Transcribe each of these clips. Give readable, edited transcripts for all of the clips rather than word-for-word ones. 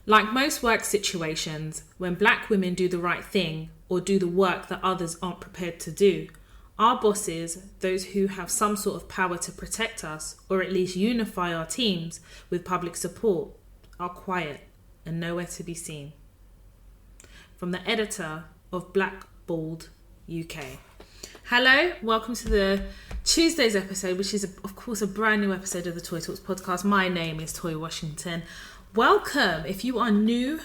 Like most work situations, when black women do the right thing or do the work that others aren't prepared to do, our bosses, those who have some sort of power to protect us or at least unify our teams with public support, are quiet and nowhere to be seen. From the editor of Blackballed UK. Hello, welcome to the Tuesday's episode, which is of course a brand new episode of the Toy Talks podcast. My name is Toy Washington. Welcome. If you are new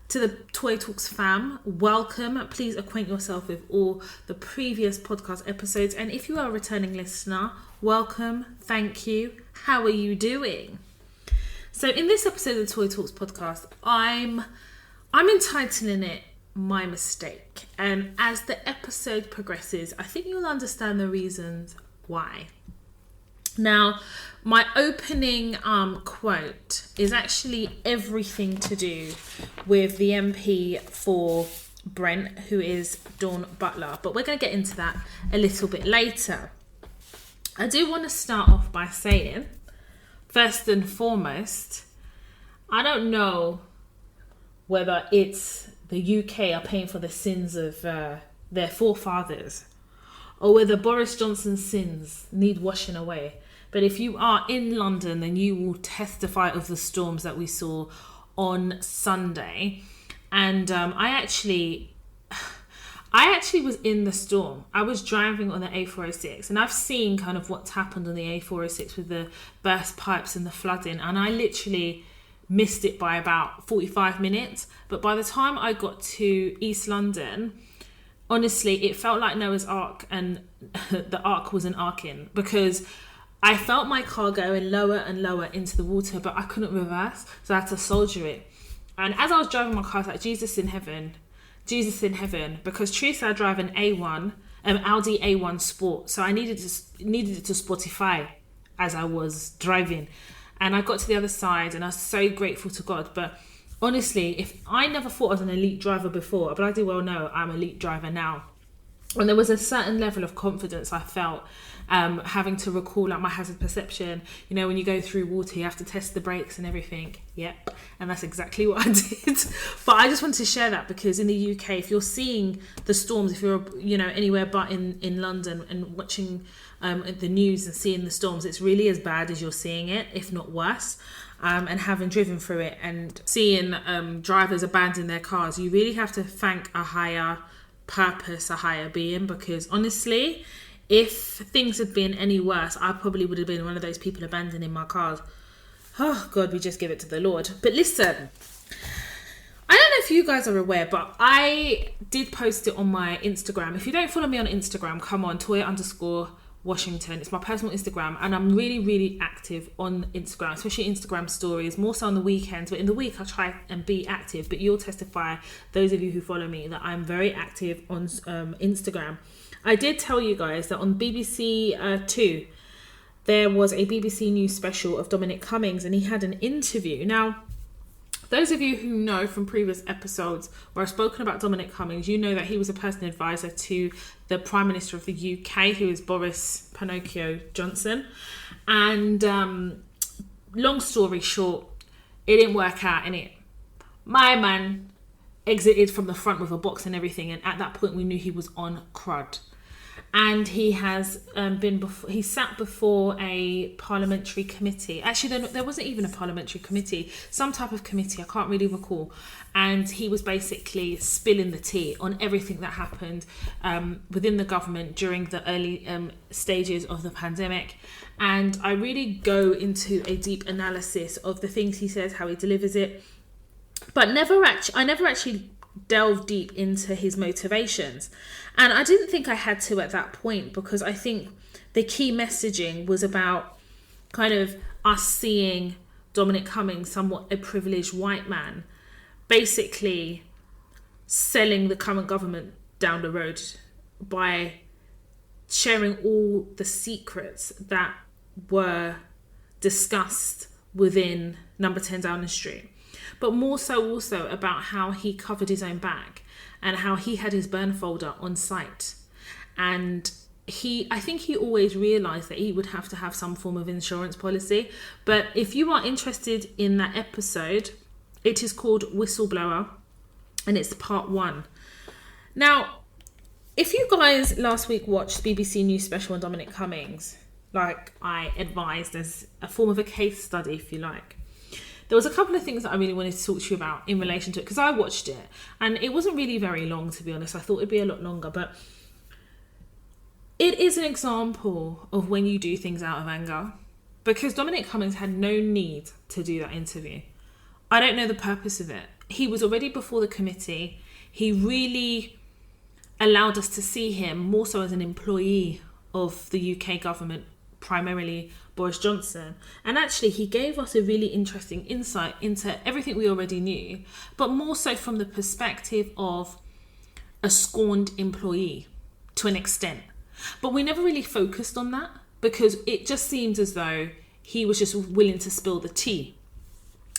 to the Toy Talks fam, welcome. Please acquaint yourself with all the previous podcast episodes. And if you are a returning listener, welcome. Thank you. How are you doing? So in this episode of the Toy Talks podcast, I'm entitling it My Mistake. And as the episode progresses, I think you'll understand the reasons why. Now, my opening quote is actually everything to do with the MP for Brent, who is Dawn Butler. But we're going to get into that a little bit later. I do want to start off by saying, first and foremost, I don't know whether it's the UK are paying for the sins of their forefathers or whether Boris Johnson's sins need washing away. But if you are in London, then you will testify of the storms that we saw on Sunday. And I actually was in the storm. I was driving on the A406 and I've seen kind of what's happened on the A406 with the burst pipes and the flooding. And I literally missed it by about 45 minutes. But by the time I got to East London, honestly, it felt like Noah's Ark, and the Ark wasn't arcing, because I felt my car going lower and lower into the water, but I couldn't reverse, so I had to soldier it. And as I was driving my car, I was like, Jesus in heaven, because Teresa drive an Audi A1 Sport, so I needed it to Spotify as I was driving. And I got to the other side, and I was so grateful to God. But honestly, if I never thought I was an elite driver before, but I do well know I'm an elite driver now. And there was a certain level of confidence I felt having to recall like my hazard perception. You know, when you go through water, you have to test the brakes and everything. Yep. And that's exactly what I did. But I just wanted to share that because in the UK, if you're seeing the storms, if you're, anywhere but in London and watching the news and seeing the storms, it's really as bad as you're seeing it, if not worse. And having driven through it and seeing drivers abandon their cars, you really have to thank a higher purpose, a higher being, because honestly, if things had been any worse, I probably would have been one of those people abandoning my cars. Oh God, we just give it to the Lord. But listen, I don't know if you guys are aware, but I did post it on my Instagram. If you don't follow me on Instagram, come on, Toy_Washington. It's my personal Instagram, and I'm really, really active on Instagram, especially Instagram stories, more so on the weekends. But in the week, I try and be active. But you'll testify, those of you who follow me, that I'm very active on Instagram. I did tell you guys that on BBC Two, there was a BBC News special of Dominic Cummings, and he had an interview. Now, those of you who know from previous episodes where I've spoken about Dominic Cummings, you know that he was a personal advisor to the Prime Minister of the UK, who is Boris Pinocchio Johnson. And long story short, it didn't work out, innit? My man exited from the front with a box and everything, and at that point we knew he was on crud. And he has he sat before a parliamentary committee. Actually, there wasn't even a parliamentary committee, some type of committee, I can't really recall. And he was basically spilling the tea on everything that happened within the government during the early stages of the pandemic. And I really go into a deep analysis of the things he says, how he delivers it. But I never actually delve deep into his motivations, and I didn't think I had to at that point, because I think the key messaging was about kind of us seeing Dominic Cummings, somewhat a privileged white man, basically selling the current government down the road by sharing all the secrets that were discussed within Number 10 Downing Street. But more so also about how he covered his own back and how he had his burn folder on site. And I think he always realised that he would have to have some form of insurance policy. But if you are interested in that episode, It is called Whistleblower, and it's part 1. Now, if you guys last week watched the BBC News special on Dominic Cummings, like I advised as a form of a case study, if you like, there was a couple of things that I really wanted to talk to you about in relation to it, because I watched it and it wasn't really very long, to be honest. I thought it'd be a lot longer, but it is an example of when you do things out of anger, because Dominic Cummings had no need to do that interview. I don't know the purpose of it. He was already before the committee. He really allowed us to see him more so as an employee of the UK government, primarily Boris Johnson. And actually, he gave us a really interesting insight into everything we already knew, but more so from the perspective of a scorned employee to an extent. But we never really focused on that, because it just seems as though he was just willing to spill the tea.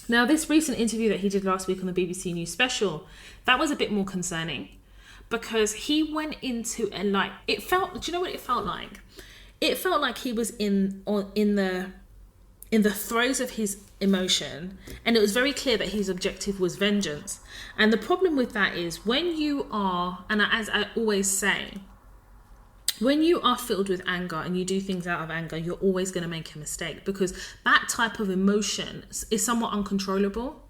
Now, this recent interview that he did last week on the BBC News special, that was a bit more concerning, because he went into do you know what it felt like? It felt like he was in the throes of his emotion, and it was very clear that his objective was vengeance. And the problem with that is, when you are, and as I always say, when you are filled with anger and you do things out of anger, you're always going to make a mistake, because that type of emotion is somewhat uncontrollable.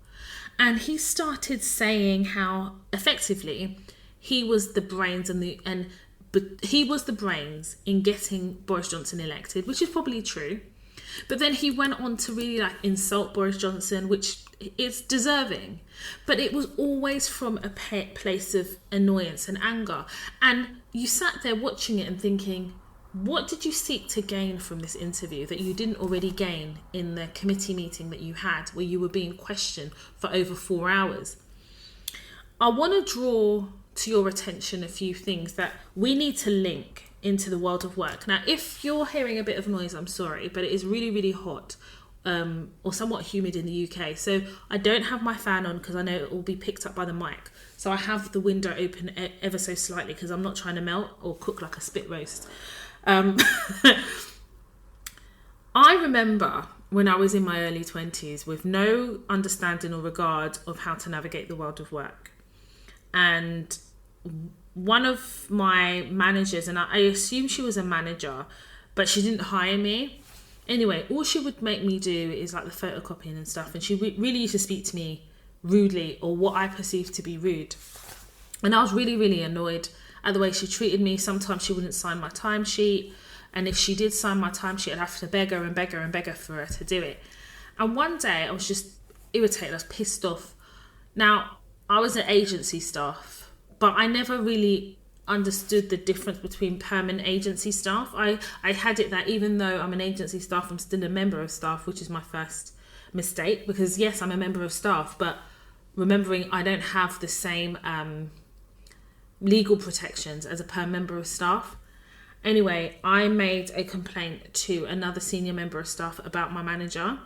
And he started saying how effectively he was the brains he was the brains in getting Boris Johnson elected, which is probably true. But then he went on to really insult Boris Johnson, which is deserving. But it was always from a place of annoyance and anger. And you sat there watching it and thinking, what did you seek to gain from this interview that you didn't already gain in the committee meeting that you had, where you were being questioned for over 4 hours? I want to draw to your attention a few things that we need to link into the world of work. Now, if you're hearing a bit of noise, I'm sorry, but it is really, really hot or somewhat humid in the UK. So I don't have my fan on because I know it will be picked up by the mic. So I have the window open ever so slightly because I'm not trying to melt or cook like a spit roast. I remember when I was in my early 20s with no understanding or regard of how to navigate the world of work. And one of my managers, and I assume she was a manager, but she didn't hire me. Anyway, all she would make me do is the photocopying and stuff. And she really used to speak to me rudely, or what I perceived to be rude. And I was really, really annoyed at the way she treated me. Sometimes she wouldn't sign my timesheet. And if she did sign my timesheet, I'd have to beg her and beg her and beg her for her to do it. And one day I was just irritated. I was pissed off. Now, I was an agency staff, but I never really understood the difference between permanent agency staff. I had it that even though I'm an agency staff, I'm still a member of staff, which is my first mistake, because yes, I'm a member of staff, but remembering I don't have the same legal protections as a perm member of staff. Anyway, I made a complaint to another senior member of staff about my manager,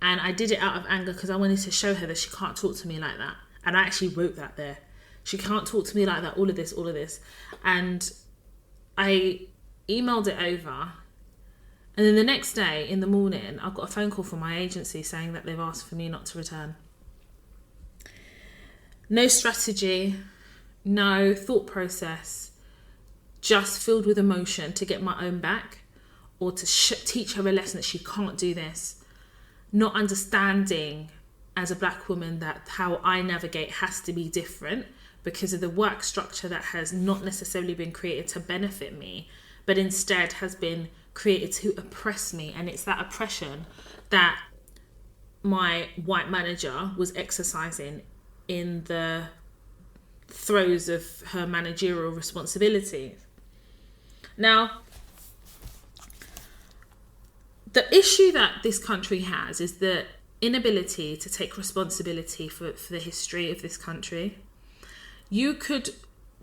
and I did it out of anger because I wanted to show her that she can't talk to me like that. And I actually wrote that there. She can't talk to me like that, all of this. And I emailed it over. And then the next day in the morning, I got a phone call from my agency saying that they've asked for me not to return. No strategy, no thought process, just filled with emotion to get my own back, or to teach her a lesson that she can't do this. Not understanding as a black woman that how I navigate has to be different because of the work structure that has not necessarily been created to benefit me, but instead has been created to oppress me. And it's that oppression that my white manager was exercising in the throes of her managerial responsibilities. Now, the issue that this country has is the inability to take responsibility for the history of this country. You could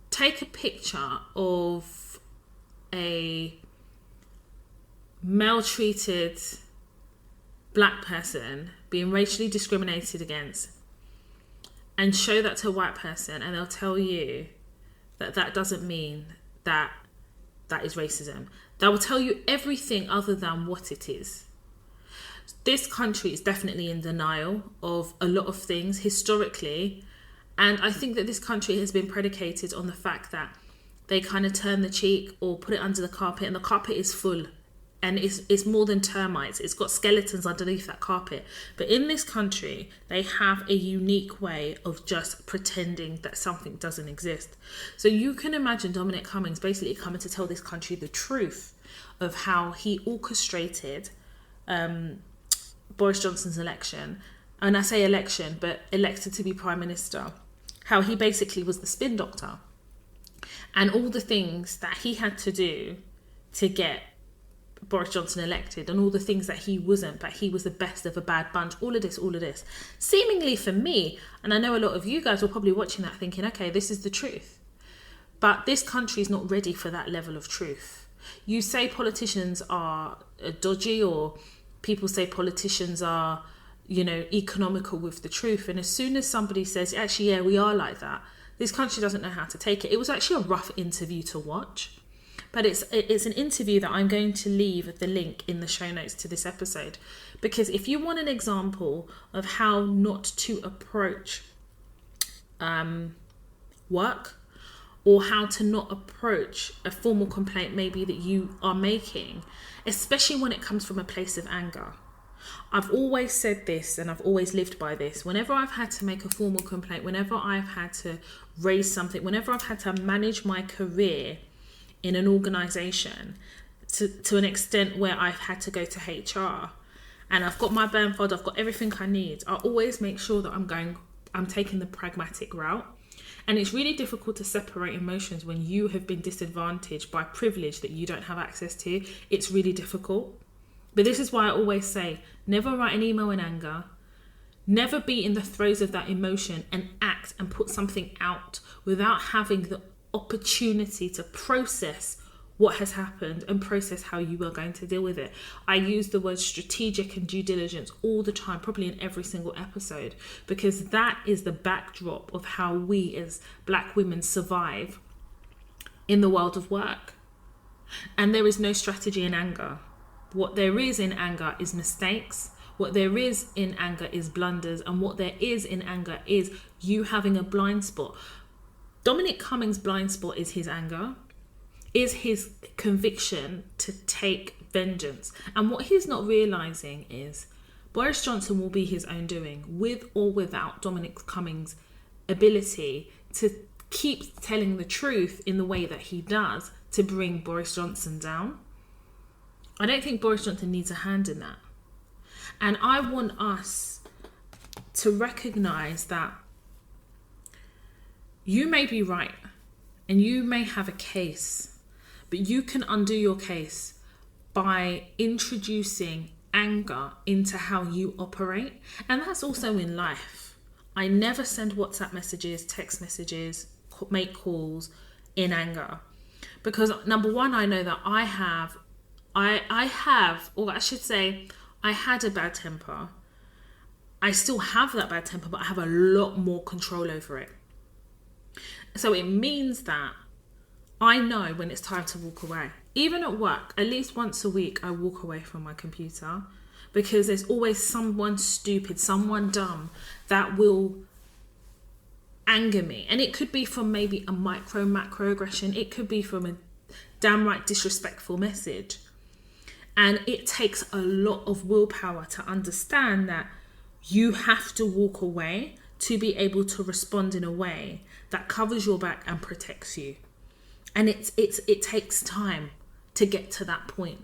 take a picture of a maltreated black person being racially discriminated against and show that to a white person, and they'll tell you that that doesn't mean that that is racism. They will tell you everything other than what it is. This country is definitely in denial of a lot of things historically. And I think that this country has been predicated on the fact that they kind of turn the cheek or put it under the carpet, and the carpet is full. And it's more than termites. It's got skeletons underneath that carpet. But in this country, they have a unique way of just pretending that something doesn't exist. So you can imagine Dominic Cummings basically coming to tell this country the truth of how he orchestrated Boris Johnson's election. And I say election, but elected to be Prime Minister. How he basically was the spin doctor. And all the things that he had to do to get Boris Johnson elected, and all the things that he wasn't, but he was the best of a bad bunch, all of this. Seemingly for me, and I know a lot of you guys were probably watching that thinking, okay, this is the truth. But this country is not ready for that level of truth. You say politicians are dodgy, or people say politicians are, economical with the truth. And as soon as somebody says, actually, yeah, we are like that, this country doesn't know how to take it. It was actually a rough interview to watch. But it's an interview that I'm going to leave the link in the show notes to this episode. Because if you want an example of how not to approach work, or how to not approach a formal complaint maybe that you are making, especially when it comes from a place of anger. I've always said this, and I've always lived by this. Whenever I've had to make a formal complaint, whenever I've had to raise something, whenever I've had to manage my career in an organisation to an extent where I've had to go to HR and I've got my burn folder, I've got everything I need, I always make sure that I'm taking the pragmatic route. And it's really difficult to separate emotions when you have been disadvantaged by privilege that you don't have access to. It's really difficult. But this is why I always say, never write an email in anger. Never be in the throes of that emotion and act and put something out without having the opportunity to process what has happened and process how you are going to deal with it. I use the word strategic and due diligence all the time, probably in every single episode, because that is the backdrop of how we as Black women survive in the world of work. And there is no strategy in anger. What there is in anger is mistakes. What there is in anger is blunders. And what there is in anger is you having a blind spot. Dominic Cummings' blind spot is his anger, is his conviction to take vengeance. And what he's not realising is Boris Johnson will be his own doing, with or without Dominic Cummings' ability to keep telling the truth in the way that he does to bring Boris Johnson down. I don't think Boris Johnson needs a hand in that. And I want us to recognise that you may be right and you may have a case, but you can undo your case by introducing anger into how you operate. And that's also in life. I never send WhatsApp messages, text messages, make calls in anger. Because number one, I know that I had a bad temper. I still have that bad temper, but I have a lot more control over it. So it means that I know when it's time to walk away. Even at work, at least once a week, I walk away from my computer because there's always someone stupid, someone dumb that will anger me. And it could be from maybe a macro aggression. It could be from a downright disrespectful message. And it takes a lot of willpower to understand that you have to walk away to be able to respond in a way that covers your back and protects you. And it takes time to get to that point.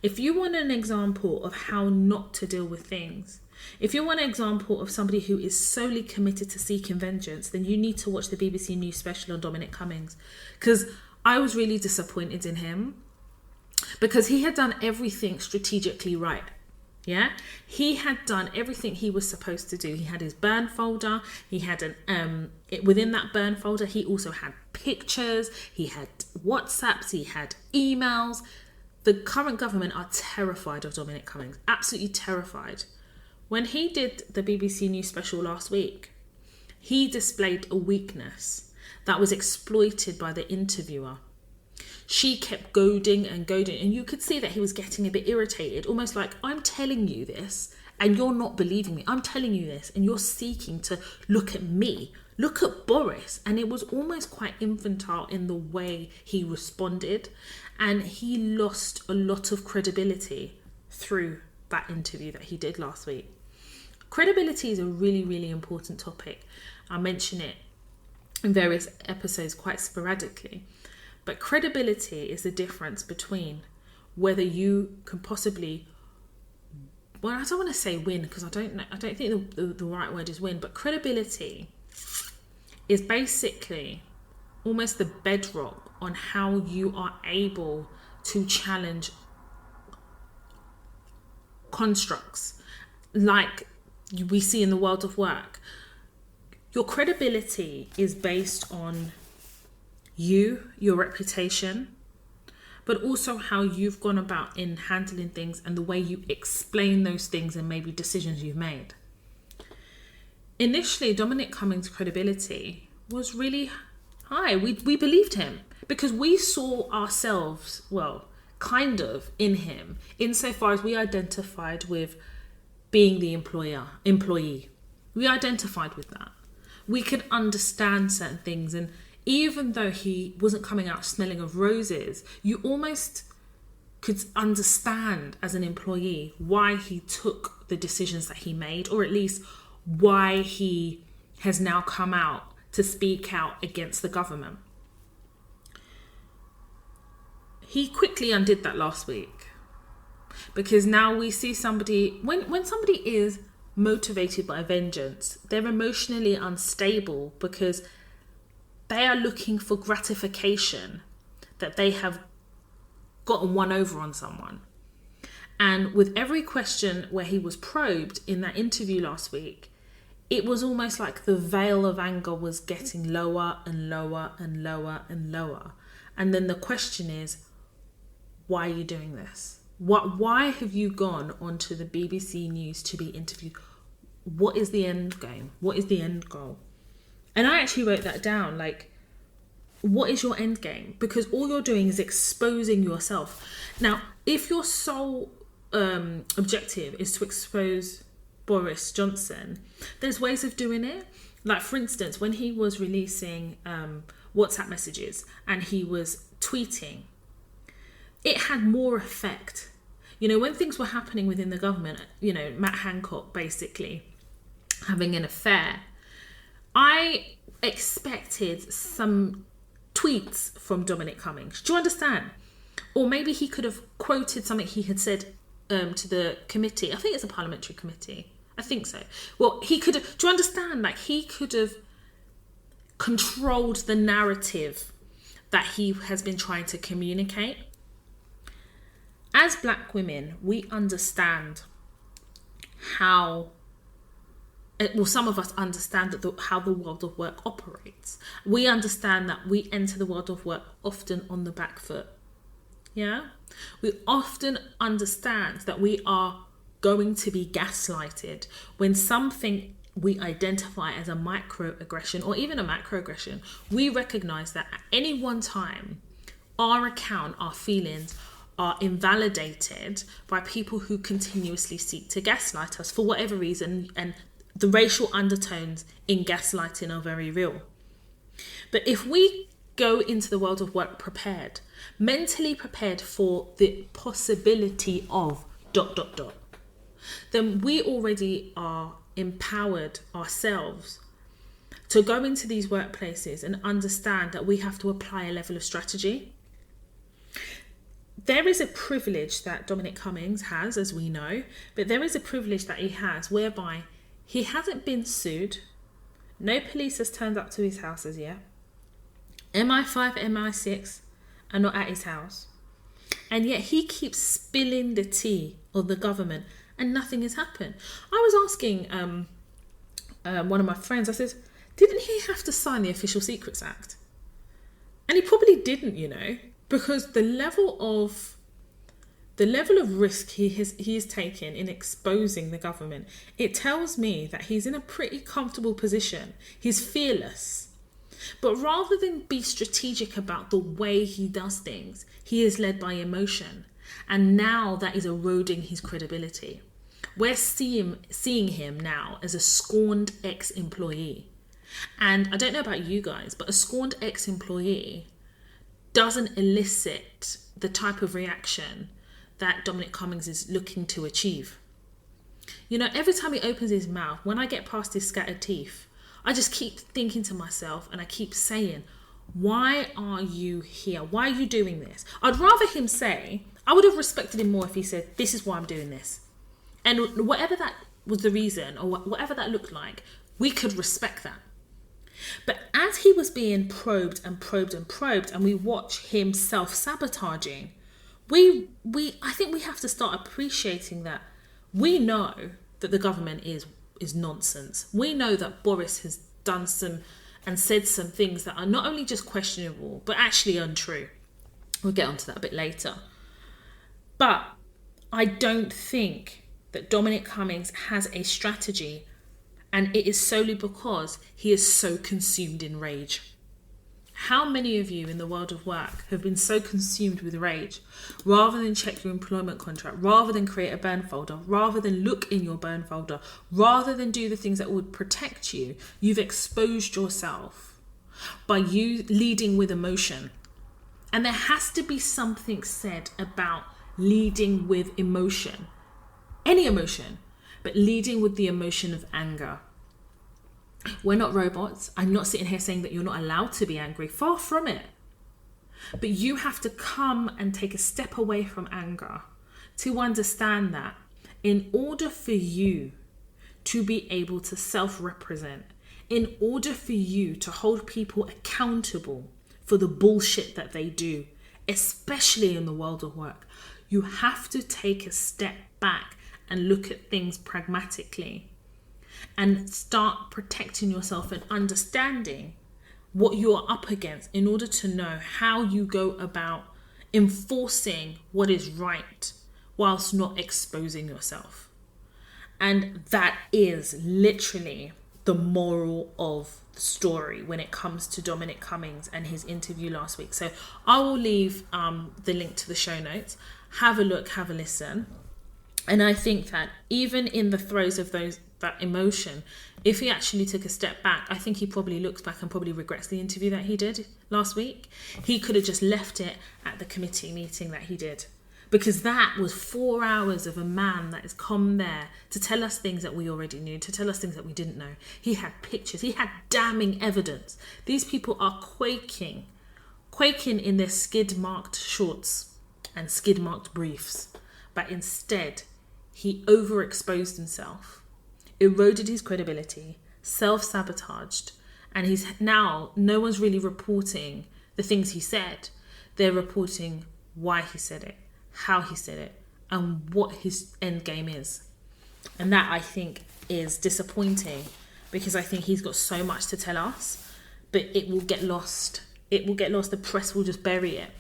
If you want an example of how not to deal with things, if you want an example of somebody who is solely committed to seeking vengeance, then you need to watch the BBC News special on Dominic Cummings. Because I was really disappointed in him because he had done everything strategically right. Yeah, he had done everything he was supposed to do. He had his burn folder. He had within that burn folder, he also had pictures. He had WhatsApps. He had emails. The current government are terrified of Dominic Cummings, absolutely terrified. When he did the BBC News special last week, he displayed a weakness that was exploited by the interviewer. she kept goading and goading, and you could see that he was getting a bit irritated, almost like, I'm telling you this and you're not believing me. I'm telling you this and you're seeking to look at me, look at Boris. And it was almost quite infantile in the way he responded, and he lost a lot of credibility through that interview that he did last week. Credibility is a really, really important topic. I mention it in various episodes quite sporadically. But credibility is the difference between whether you can possibly, well, I don't want to say win, because I don't think the right word is win, but credibility is basically almost the bedrock on how you are able to challenge constructs like we see in the world of work. Your credibility is based on you, your reputation, but also how you've gone about in handling things and the way you explain those things and maybe decisions you've made. Initially, Dominic Cummings' credibility was really high. We believed him because we saw ourselves, well, kind of in him, insofar as we identified with being the employee. We identified with that. We could understand certain things, and even though he wasn't coming out smelling of roses, you almost could understand as an employee why he took the decisions that he made, or at least why he has now come out to speak out against the government. He quickly undid that last week, because now we see somebody, when somebody is motivated by vengeance, they're emotionally unstable because they are looking for gratification that they have gotten one over on someone. And with every question where he was probed in that interview last week, it was almost like the veil of anger was getting lower and lower and lower and lower. And then the question is, why are you doing this? Why have you gone onto the BBC News to be interviewed? What is the end game? What is the end goal? And I actually wrote that down, like, what is your end game? Because all you're doing is exposing yourself. Now, if your sole objective is to expose Boris Johnson, there's ways of doing it. Like, for instance, when he was releasing WhatsApp messages and he was tweeting, it had more effect. You know, when things were happening within the government, you know, Matt Hancock basically having an affair, I expected some tweets from Dominic Cummings. Do you understand? Or maybe he could have quoted something he had said to the committee. I think it's a parliamentary committee. I think so. Well, he could have, do you understand? Like, he could have controlled the narrative that he has been trying to communicate. As black women, we understand how, well, some of us understand how the world of work operates. We understand that we enter the world of work often on the back foot. Yeah? We often understand that we are going to be gaslighted when something we identify as a microaggression or even a macroaggression, we recognize that at any one time, our account, our feelings are invalidated by people who continuously seek to gaslight us for whatever reason, and the racial undertones in gaslighting are very real. But if we go into the world of work prepared, mentally prepared for the possibility of ... then we already are empowered ourselves to go into these workplaces and understand that we have to apply a level of strategy. There is a privilege that Dominic Cummings has, as we know, but there is a privilege that he has whereby he hasn't been sued. No police has turned up to his house as yet. MI5, MI6 are not at his house. And yet he keeps spilling the tea of the government and nothing has happened. I was asking one of my friends, I said, didn't he have to sign the Official Secrets Act? And he probably didn't, you know, because the level of risk he is taking in exposing the government, it tells me that he's in a pretty comfortable position. He's fearless. But rather than be strategic about the way he does things, he is led by emotion. And now that is eroding his credibility. We're seeing him now as a scorned ex-employee. And I don't know about you guys, but a scorned ex-employee doesn't elicit the type of reaction that Dominic Cummings is looking to achieve. You know, every time he opens his mouth, when I get past his scattered teeth, I just keep thinking to myself and I keep saying, why are you here? Why are you doing this? I'd rather him say, I would have respected him more if he said, this is why I'm doing this. And whatever that was the reason, or whatever that looked like, we could respect that. But as he was being probed and probed and probed, and we watch him self-sabotaging, I think we have to start appreciating that we know that the government is nonsense. We know that Boris has done some and said some things that are not only just questionable, but actually untrue. We'll get onto that a bit later. But I don't think that Dominic Cummings has a strategy, and it is solely because he is so consumed in rage. How many of you in the world of work have been so consumed with rage, rather than check your employment contract, rather than create a burn folder, rather than look in your burn folder, rather than do the things that would protect you, you've exposed yourself by you leading with emotion. And there has to be something said about leading with emotion. Any emotion, but leading with the emotion of anger. We're not robots. I'm not sitting here saying that you're not allowed to be angry. Far from it. But you have to come and take a step away from anger to understand that in order for you to be able to self-represent, in order for you to hold people accountable for the bullshit that they do, especially in the world of work, you have to take a step back and look at things pragmatically and start protecting yourself and understanding what you're up against in order to know how you go about enforcing what is right whilst not exposing yourself. And that is literally the moral of the story when it comes to Dominic Cummings and his interview last week. So I will leave the link to the show notes. Have a look, have a listen. And I think that even in the throes of that emotion, if he actually took a step back, I think he probably looks back and probably regrets the interview that he did last week. He could have just left it at the committee meeting that he did, because that was 4 hours of a man that has come there to tell us things that we already knew, to tell us things that we didn't know. He had pictures, he had damning evidence. These people are quaking in their skid-marked shorts and skid-marked briefs, but instead he overexposed himself, eroded his credibility, self-sabotaged, and he's now, no one's really reporting the things he said. They're reporting why he said it, how he said it, and what his end game is. And that, I think, is disappointing, because I think he's got so much to tell us, but it will get lost. It will get lost. The press will just bury it.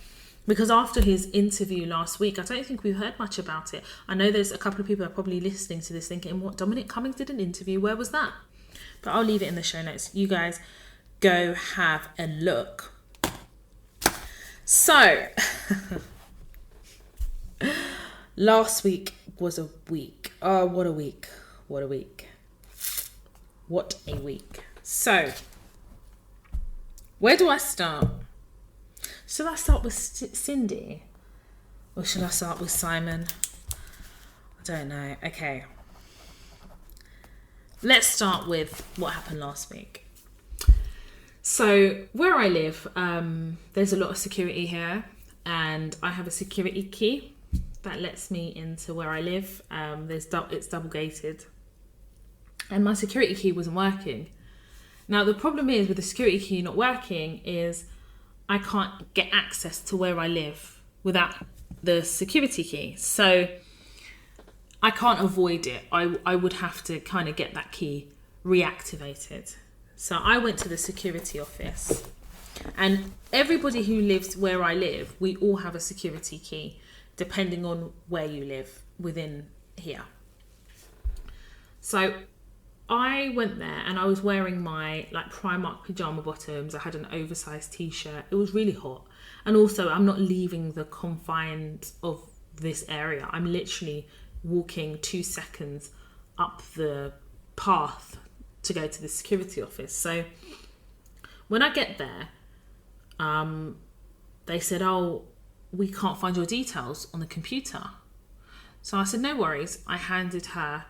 Because after his interview last week, I don't think we've heard much about it. I know there's a couple of people are probably listening to this thinking, what, Dominic Cummings did an interview? Where was that? But I'll leave it in the show notes. You guys go have a look. So, last week was a week. Oh, what a week. What a week. What a week. So, where do I start? Should I start with Sindy? Or should I start with Simon? I don't know. Okay. Let's start with what happened last week. So, where I live, there's a lot of security here. And I have a security key that lets me into where I live. It's double gated. And my security key wasn't working. Now, the problem is with the security key not working is I can't get access to where I live without the security key. So I can't avoid it. I would have to kind of get that key reactivated. So I went to the security office, and everybody who lives where I live, we all have a security key depending on where you live within here. So I went there and I was wearing my like Primark pajama bottoms. I had an oversized t-shirt. It was really hot. And also I'm not leaving the confines of this area. I'm literally walking 2 seconds up the path to go to the security office. So when I get there, they said, oh, we can't find your details on the computer. So I said, no worries. I handed her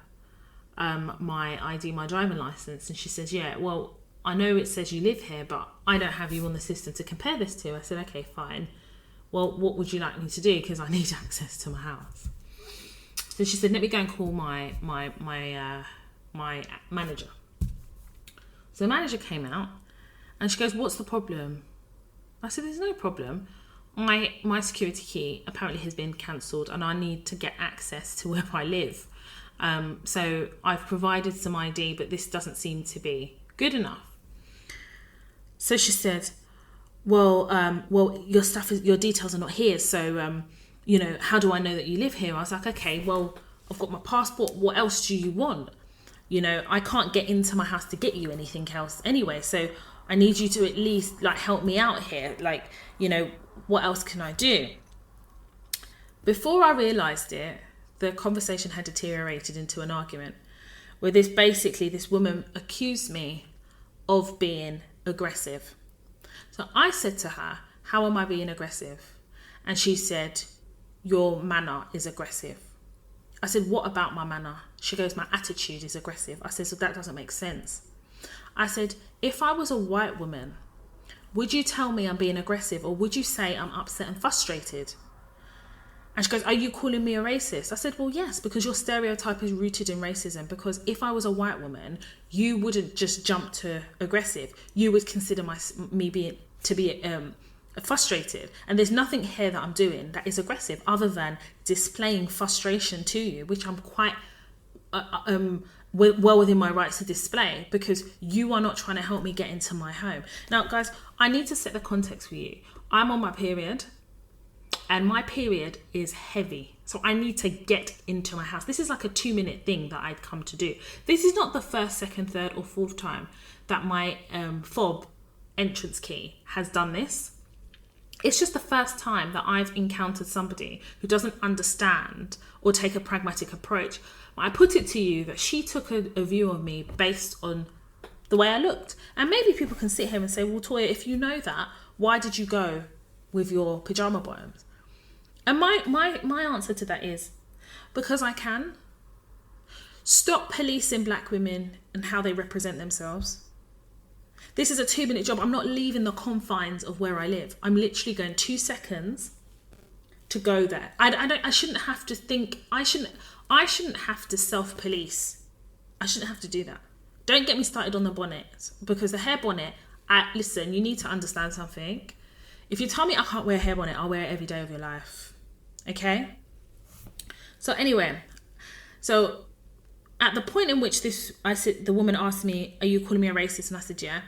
my ID, my driving license, and she says, yeah, well, I know it says you live here, but I don't have you on the system to compare this to. I said, okay, fine. Well, what would you like me to do? Because I need access to my house. So she said, let me go and call my manager. So the manager came out and she goes, what's the problem? I said, there's no problem. My security key apparently has been cancelled and I need to get access to where I live. So I've provided some ID, but this doesn't seem to be good enough. So she said, well, your details are not here. So, how do I know that you live here? I was like, okay, well, I've got my passport. What else do you want? I can't get into my house to get you anything else anyway. So I need you to at least like help me out here. Like, what else can I do? Before I realised it, the conversation had deteriorated into an argument where this woman accused me of being aggressive. So I said to her, how am I being aggressive? And she said, your manner is aggressive. I said, what about my manner? She goes, my attitude is aggressive. I said, so that doesn't make sense. I said, if I was a white woman, would you tell me I'm being aggressive or would you say I'm upset and frustrated? And she goes, are you calling me a racist? I said, well, yes, because your stereotype is rooted in racism. Because if I was a white woman, you wouldn't just jump to aggressive. You would consider me being frustrated. And there's nothing here that I'm doing that is aggressive other than displaying frustration to you, which I'm quite well within my rights to display because you are not trying to help me get into my home. Now, guys, I need to set the context for you. I'm on my period. And my period is heavy. So I need to get into my house. This is like a 2-minute thing that I'd come to do. This is not the first, second, third or fourth time that my fob entrance key has done this. It's just the first time that I've encountered somebody who doesn't understand or take a pragmatic approach. I put it to you that she took a view of me based on the way I looked. And maybe people can sit here and say, well, Toya, if you know that, why did you go with your pajama bottoms? And my answer to that is because I can. Stop policing black women and how they represent themselves. This is a 2-minute job. I'm not leaving the confines of where I live. I'm literally going 2 seconds to go there. I shouldn't have to think. I shouldn't have to self-police. I shouldn't have to do that. Don't get me started on the bonnet because the hair bonnet. Listen, you need to understand something. If you tell me I can't wear a hair bonnet, I'll wear it every day of your life. Okay? So anyway, at the point in which the woman asked me, are you calling me a racist? And I said, yeah.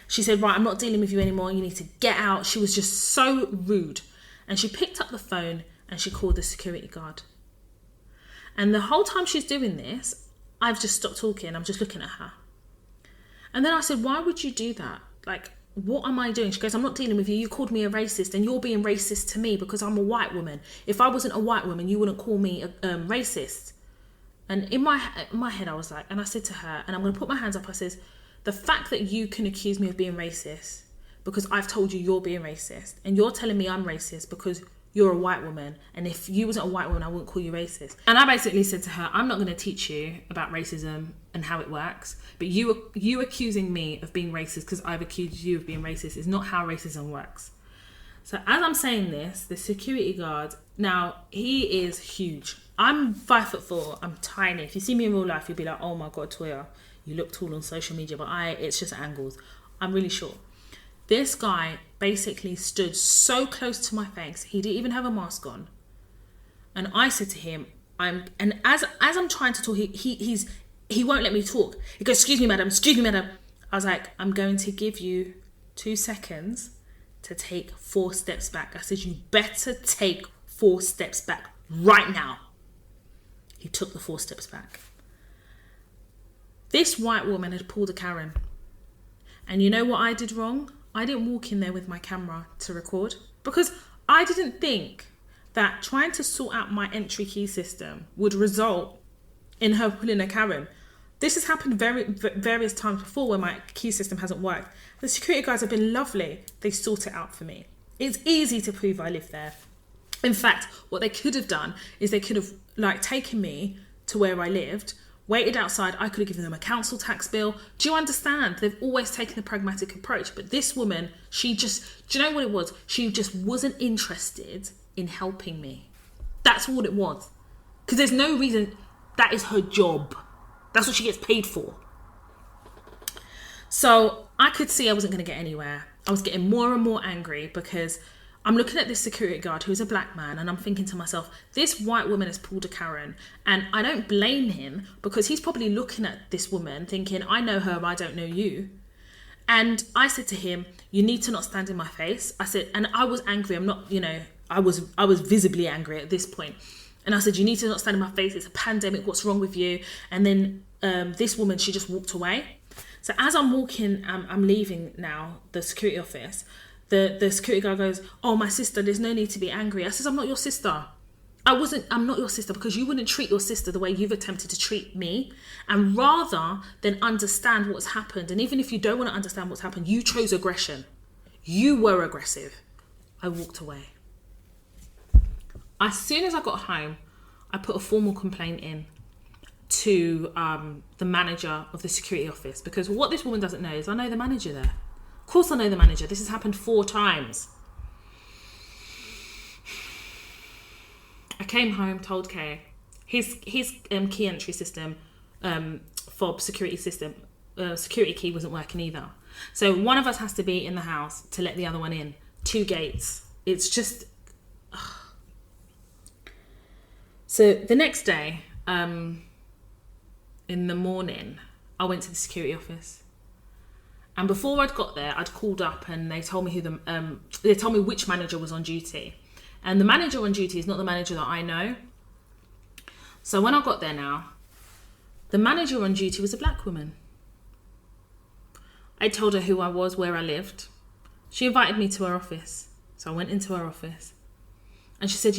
She said, right, I'm not dealing with you anymore. You need to get out. She was just so rude. And she picked up the phone and she called the security guard. And the whole time she's doing this, I've just stopped talking. I'm just looking at her. And then I said, why would you do that? Like, what am I doing? She goes, I'm not dealing with you. You called me a racist and you're being racist to me because I'm a white woman. If I wasn't a white woman, you wouldn't call me a racist. And in my head, I was like, and I said to her, and I'm going to put my hands up. I says, the fact that you can accuse me of being racist because I've told you you're being racist and you're telling me I'm racist because you're a white woman. And if you wasn't a white woman, I wouldn't call you racist. And I basically said to her, I'm not going to teach you about racism and how it works. But you accusing me of being racist because I've accused you of being racist is not how racism works. So as I'm saying this, the security guard, now he is huge. I'm 5'4", I'm tiny. If you see me in real life, you'll be like, oh my God, Toya, you look tall on social media, but it's just angles. I'm really short. This guy basically stood so close to my face, he didn't even have a mask on. And I said to him, as I'm trying to talk, he won't let me talk. He goes, excuse me, madam. I was like, I'm going to give you 2 seconds to take 4 steps back. I said, you better take 4 steps back right now. He took the 4 steps back. This white woman had pulled a Karen. And you know what I did wrong? I didn't walk in there with my camera to record, because I didn't think that trying to sort out my entry key system would result in her pulling a Karen. This has happened various times before where my key system hasn't worked. The security guys have been lovely. They sort it out for me. It's easy to prove I live there. In fact, what they could have done is they could have taken me to where I lived, waited outside. I could have given them a council tax bill. Do you understand? They've always taken the pragmatic approach. But this woman, do you know what it was? She just wasn't interested in helping me. That's what it was. Because there's no reason. That is her job. That's what she gets paid for. So I could see I wasn't going to get anywhere. I was getting more and more angry because I'm looking at this security guard who's a black man, and I'm thinking to myself, this white woman has pulled a Karen. And I don't blame him, because he's probably looking at this woman thinking, I know her, but I don't know you. And I said to him, you need to not stand in my face. I said, and I was angry. I'm not, I was visibly angry at this point. And I said, you need to not stand in my face. It's a pandemic. What's wrong with you? And then this woman, she just walked away. So as I'm walking, I'm leaving now, the security office, the security guard goes, oh, my sister, there's no need to be angry. I says, I'm not your sister. I'm not your sister, because you wouldn't treat your sister the way you've attempted to treat me. And rather than understand what's happened, and even if you don't want to understand what's happened, you chose aggression. You were aggressive. I walked away. As soon as I got home, I put a formal complaint in to the manager of the security office, because what this woman doesn't know is I know the manager there. Of course I know the manager. This has happened 4 times. I came home, told Kay, his key entry system, fob security system, security key wasn't working either. So one of us has to be in the house to let the other one in. 2 gates. It's just... So the next day, in the morning, I went to the security office. And before I'd got there, I'd called up and they told me they told me which manager was on duty. And the manager on duty is not the manager that I know. So when I got there now, the manager on duty was a black woman. I told her who I was, where I lived. She invited me to her office. So I went into her office. And she said,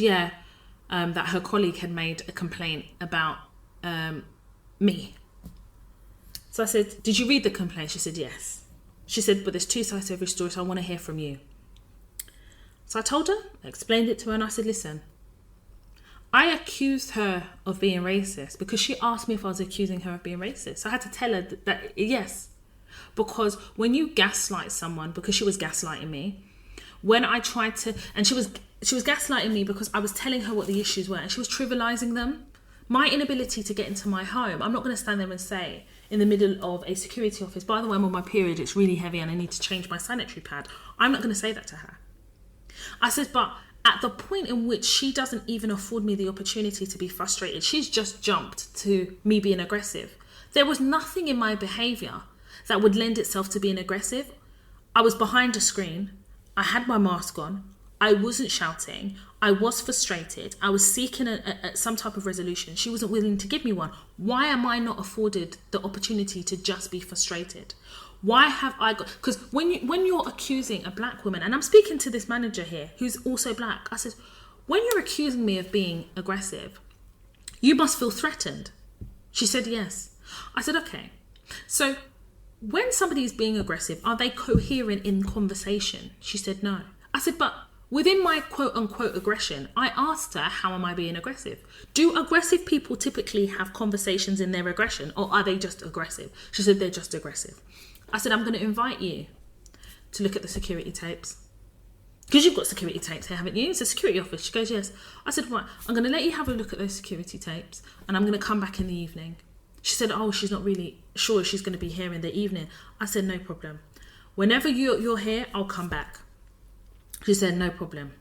that her colleague had made a complaint about me. So I said, did you read the complaint? She said, yes. She said, but there's 2 sides to every story, so I want to hear from you. So I told her, I explained it to her, and I said, listen, I accused her of being racist because she asked me if I was accusing her of being racist. So I had to tell her that yes. Because when you gaslight someone, because she was gaslighting me, when I tried to, and she was gaslighting me because I was telling her what the issues were, and she was trivializing them. My inability to get into my home, I'm not going to stand there and say in the middle of a security office, by the way, I'm on my period, it's really heavy and I need to change my sanitary pad. I'm not going to say that to her. I said, but at the point in which she doesn't even afford me the opportunity to be frustrated, she's just jumped to me being aggressive. There was nothing in my behaviour that would lend itself to being aggressive. I was behind a screen. I had my mask on. I wasn't shouting. I was frustrated. I was seeking some type of resolution. She wasn't willing to give me one. Why am I not afforded the opportunity to just be frustrated? Why have I got... Because when you're accusing a black woman, and I'm speaking to this manager here who's also black, I said, when you're accusing me of being aggressive, you must feel threatened. She said yes. I said, okay. So when somebody is being aggressive, are they coherent in conversation? She said no. I said, but within my quote-unquote aggression, I asked her, how am I being aggressive? Do aggressive people typically have conversations in their aggression, or are they just aggressive? She said, they're just aggressive. I said, I'm going to invite you to look at the security tapes. Because you've got security tapes here, haven't you? It's a security office. She goes, yes. I said, right, I'm going to let you have a look at those security tapes, and I'm going to come back in the evening. She said, oh, she's not really sure she's going to be here in the evening. I said, no problem. Whenever you're here, I'll come back. She said, no problem.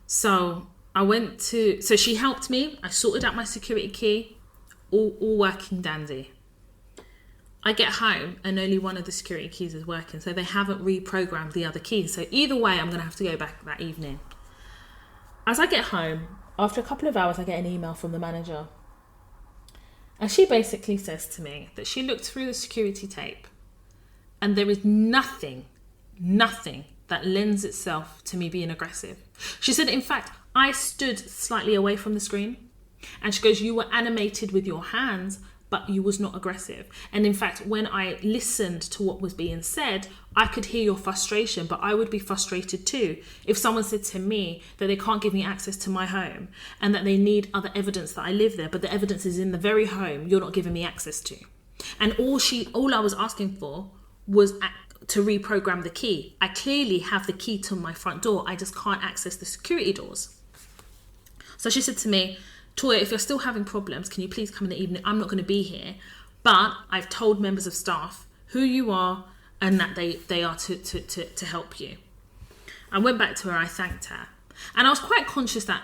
So so she helped me. I sorted out my security key, all working dandy. I get home and only one of the security keys is working. So they haven't reprogrammed the other keys. So either way, I'm going to have to go back that evening. As I get home, after a couple of hours, I get an email from the manager. And she basically says to me that she looked through the security tape and there is nothing that lends itself to me being aggressive. She said, in fact, I stood slightly away from the screen, and she goes, you were animated with your hands, but you was not aggressive. And in fact, when I listened to what was being said, I could hear your frustration, but I would be frustrated too if someone said to me that they can't give me access to my home and that they need other evidence that I live there, but the evidence is in the very home you're not giving me access to. And all I was asking for was to reprogram the key. I clearly have the key to my front door. I just can't access the security doors. So she said to me, Toya, if you're still having problems, can you please come in the evening? I'm not going to be here, but I've told members of staff who you are and that they are to help you. I went back to her, I thanked her. And I was quite conscious that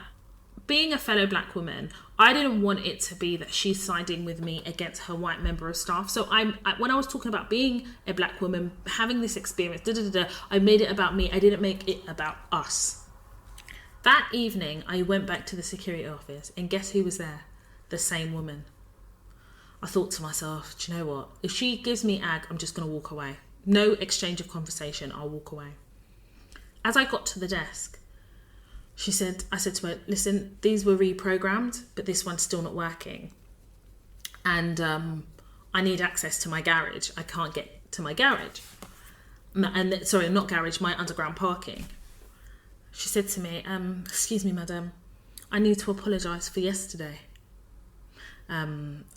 being a fellow black woman, I didn't want it to be that she's siding with me against her white member of staff. So when I was talking about being a black woman, having this experience, I made it about me. I didn't make it about us. That evening, I went back to the security office, and guess who was there? The same woman. I thought to myself, do you know what? If she gives me ag, I'm just going to walk away. No exchange of conversation, I'll walk away. As I got to the desk, I said to her, listen, these were reprogrammed, but this one's still not working. And I need access to my garage. I can't get to my garage. Sorry, not garage, my underground parking. She said to me, excuse me, madam, I need to apologise for yesterday. I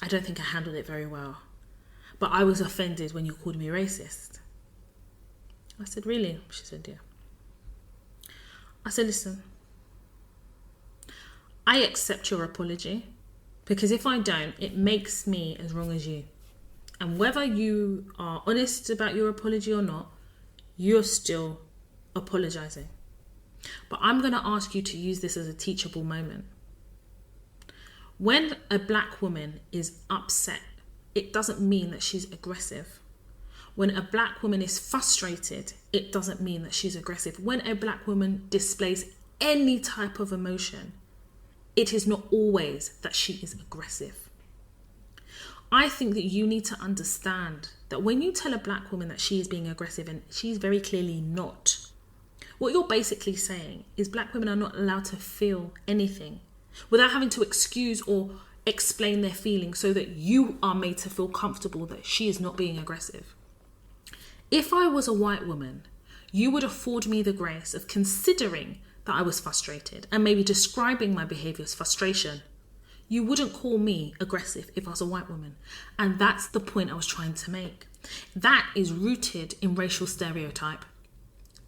don't think I handled it very well, but I was offended when you called me racist. I said, really? She said, yeah. I said, listen, I accept your apology, because if I don't, it makes me as wrong as you. And whether you are honest about your apology or not, you're still apologising. But I'm going to ask you to use this as a teachable moment. When a black woman is upset, it doesn't mean that she's aggressive. When a black woman is frustrated, it doesn't mean that she's aggressive. When a black woman displays any type of emotion, it is not always that she is aggressive. I think that you need to understand that when you tell a black woman that she is being aggressive, and she's very clearly not, what you're basically saying is black women are not allowed to feel anything without having to excuse or explain their feelings so that you are made to feel comfortable that she is not being aggressive. If I was a white woman, you would afford me the grace of considering that I was frustrated and maybe describing my behaviour as frustration. You wouldn't call me aggressive if I was a white woman. And that's the point I was trying to make. That is rooted in racial stereotype.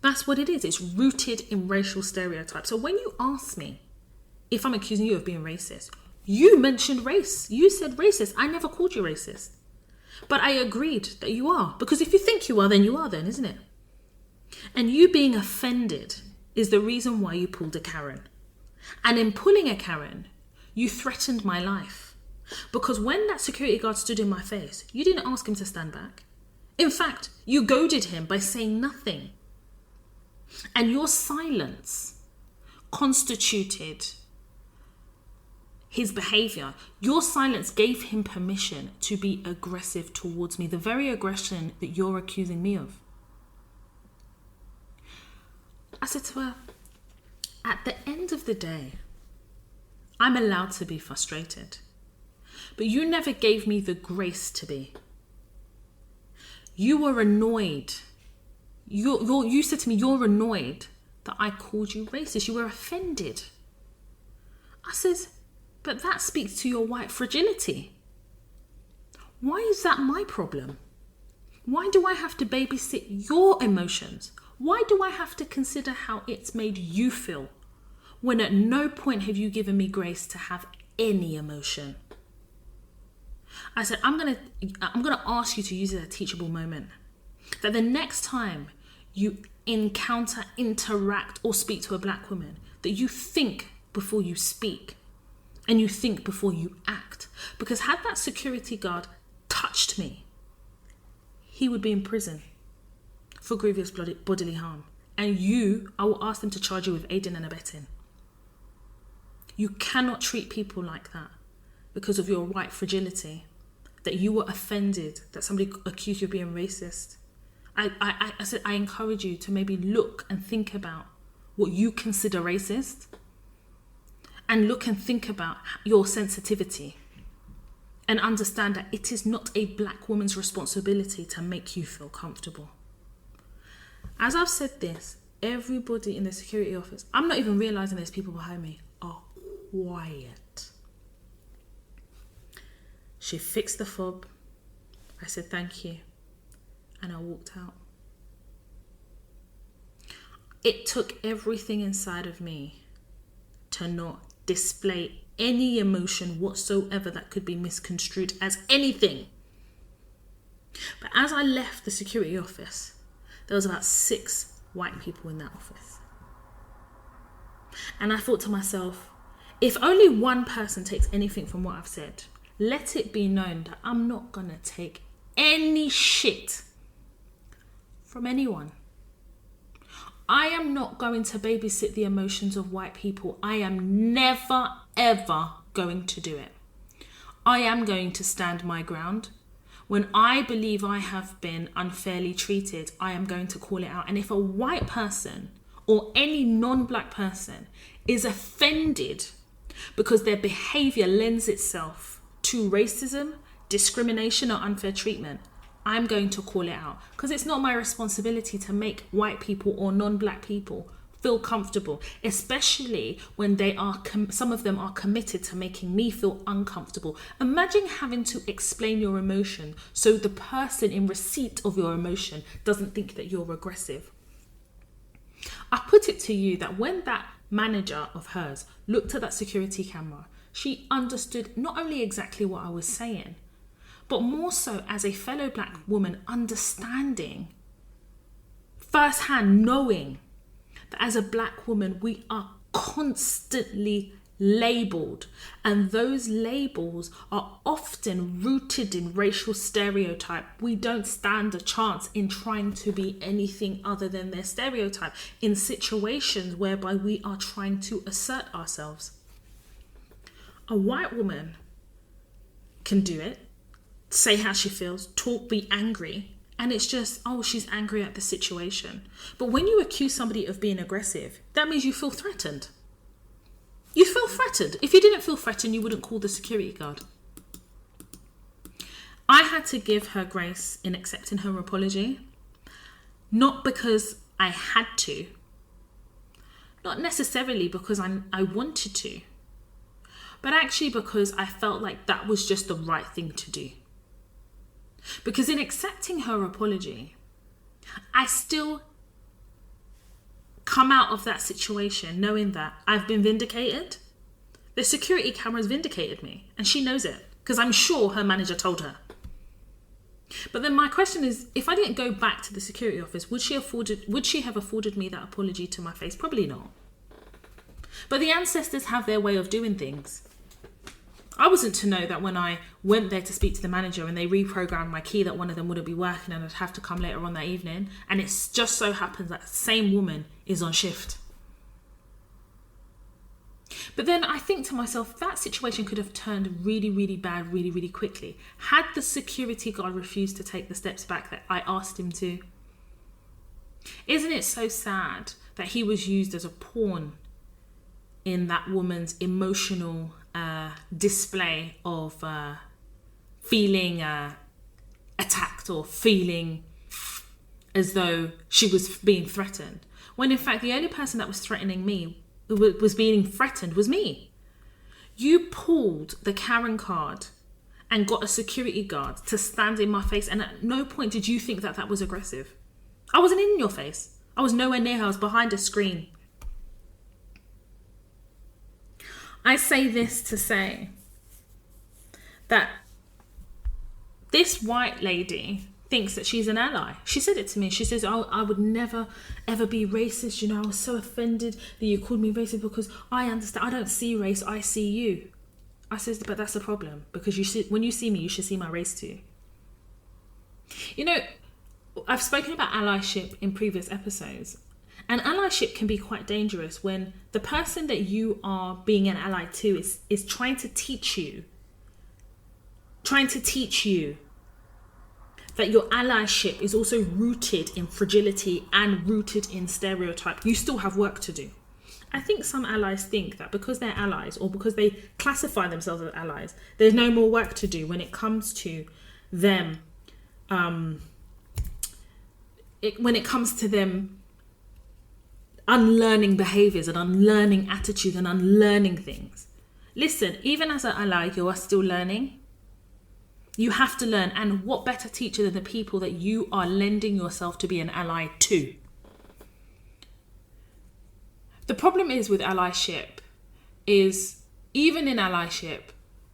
That's what it is. It's rooted in racial stereotype. So when you ask me if I'm accusing you of being racist, you mentioned race. You said racist. I never called you racist. But I agreed that you are. Because if you think you are, then you are then, isn't it? And you being offended is the reason why you pulled a Karen. And in pulling a Karen, you threatened my life. Because when that security guard stood in my face, you didn't ask him to stand back. In fact, you goaded him by saying nothing. And your silence constituted his behaviour. Your silence gave him permission to be aggressive towards me, the very aggression that you're accusing me of. I said to her, at the end of the day, I'm allowed to be frustrated, but you never gave me the grace to be. You were annoyed. You said to me, you're annoyed that I called you racist. You were offended. I says, but that speaks to your white fragility. Why is that my problem? Why do I have to babysit your emotions? Why do I have to consider how it's made you feel when at no point have you given me grace to have any emotion? I said, I'm gonna ask you to use it as a teachable moment. That the next time you encounter, interact, or speak to a black woman, that you think before you speak and you think before you act. Because had that security guard touched me, he would be in prison for grievous bodily harm. And I will ask them to charge you with aiding and abetting. You cannot treat people like that. because of your white fragility, that you were offended, that somebody accused you of being racist. I said, I encourage you to maybe look and think about what you consider racist, and look and think about your sensitivity, and understand that it is not a black woman's responsibility to make you feel comfortable. As I've said this, everybody in the security office, I'm not even realising there's people behind me, are quiet. She fixed the fob. I said thank you, and I walked out. It took everything inside of me to not display any emotion whatsoever that could be misconstrued as anything. But as I left the security office, there was about 6 white people in that office. And I thought to myself, if only one person takes anything from what I've said, let it be known that I'm not going to take any shit from anyone. I am not going to babysit the emotions of white people. I am never, ever going to do it. I am going to stand my ground. When I believe I have been unfairly treated, I am going to call it out. And if a white person or any non-black person is offended because their behaviour lends itself to racism, discrimination or unfair treatment, I'm going to call it out, because it's not my responsibility to make white people or non-black people feel comfortable, especially when they are some of them are committed to making me feel uncomfortable. Imagine having to explain your emotion so the person in receipt of your emotion doesn't think that you're aggressive. I put it to you that when that manager of hers looked at that security camera, she understood not only exactly what I was saying, but more so as a fellow black woman, understanding firsthand, knowing that as a black woman, we are constantly labelled, and those labels are often rooted in racial stereotype. We don't stand a chance in trying to be anything other than their stereotype in situations whereby we are trying to assert ourselves. A white woman can do it, say how she feels, talk, be angry, and it's just, oh, she's angry at the situation. But when you accuse somebody of being aggressive, that means you feel threatened. You feel threatened. If you didn't feel threatened, you wouldn't call the security guard. I had to give her grace in accepting her apology, not because I had to, not necessarily because I wanted to, but actually because I felt like that was just the right thing to do. Because in accepting her apology, I still come out of that situation knowing that I've been vindicated. The security cameras vindicated me, and she knows it because I'm sure her manager told her. But then my question is, if I didn't go back to the security office, would she have afforded me that apology to my face? Probably not. But the ancestors have their way of doing things. I wasn't to know that when I went there to speak to the manager and they reprogrammed my key that one of them wouldn't be working and I'd have to come later on that evening. And it just so happens that the same woman is on shift. But then I think to myself, that situation could have turned really, really bad really, really quickly had the security guard refused to take the steps back that I asked him to. Isn't it so sad that he was used as a pawn in that woman's emotional display of feeling attacked or feeling as though she was being threatened, when in fact the only person that was threatening me, was being threatened, was me. You pulled the Karen card and got a security guard to stand in my face, and at no point did you think that that was aggressive. I wasn't in your face. I was nowhere near her. I was behind a screen. I say this to say that this white lady thinks that she's an ally. She said it to me. She says, oh, I would never, ever be racist. You know, I was so offended that you called me racist because I understand. I don't see race. I see you. I says, but that's the problem, because when you see me, you should see my race too. You know, I've spoken about allyship in previous episodes. And allyship can be quite dangerous when the person that you are being an ally to is trying to teach you trying to teach you that your allyship is also rooted in fragility and rooted in stereotype, you still have work to do. I think some allies think that because they're allies, or because they classify themselves as allies, there's no more work to do when it comes to them. When it comes to them unlearning behaviors and unlearning attitudes and unlearning things. Listen, even as an ally, you are still learning. You have to learn. And what better teacher than the people that you are lending yourself to be an ally to? The problem is with allyship is, even in allyship,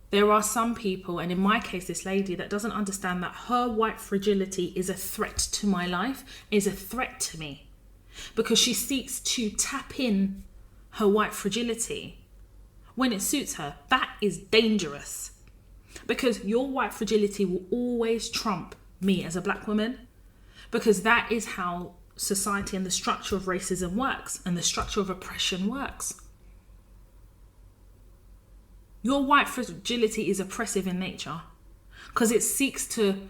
there are some people, and in my case, this lady, that doesn't understand that her white fragility is a threat to my life, is a threat to me. Because she seeks to tap in her white fragility when it suits her. That is dangerous. Because your white fragility will always trump me as a black woman. Because that is how society and the structure of racism works, and the structure of oppression works. Your white fragility is oppressive in nature because it seeks to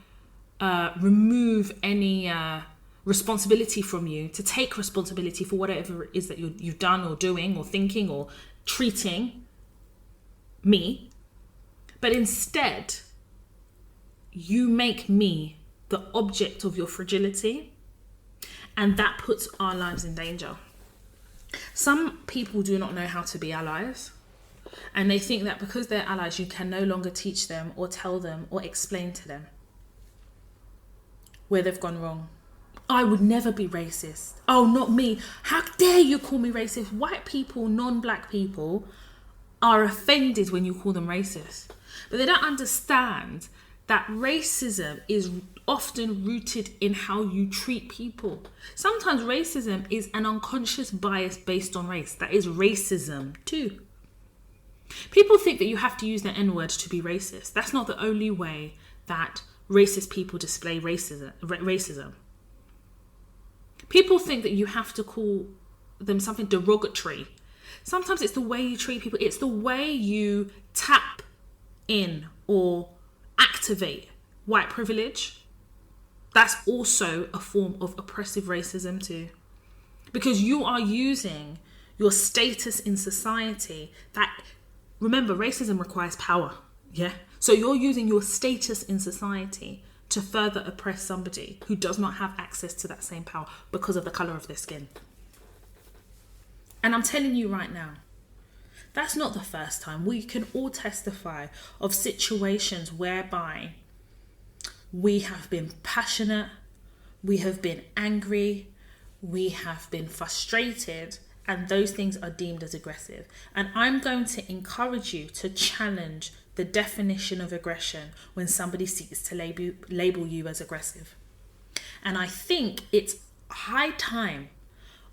remove any responsibility from you, to take responsibility for whatever it is that you've done or doing or thinking or treating me. But instead, you make me the object of your fragility, and that puts our lives in danger. Some people do not know how to be allies, and they think that because they're allies, you can no longer teach them or tell them or explain to them where they've gone wrong. I would never be racist. Oh, not me. How dare you call me racist? White people, non-black people are offended when you call them racist. But they don't understand that racism is often rooted in how you treat people. Sometimes racism is an unconscious bias based on race. That is racism too. People think that you have to use the N-word to be racist. That's not the only way that racist people display racism. People think that you have to call them something derogatory. Sometimes it's the way you treat people. It's the way you tap in or activate white privilege. That's also a form of oppressive racism too. Because you are using your status in society that, remember, racism requires power. Yeah. So you're using your status in society to further oppress somebody who does not have access to that same power because of the colour of their skin. And I'm telling you right now, that's not the first time. We can all testify of situations whereby we have been passionate, we have been angry, we have been frustrated, and those things are deemed as aggressive. And I'm going to encourage you to challenge the definition of aggression when somebody seeks to label you as aggressive. And I think it's high time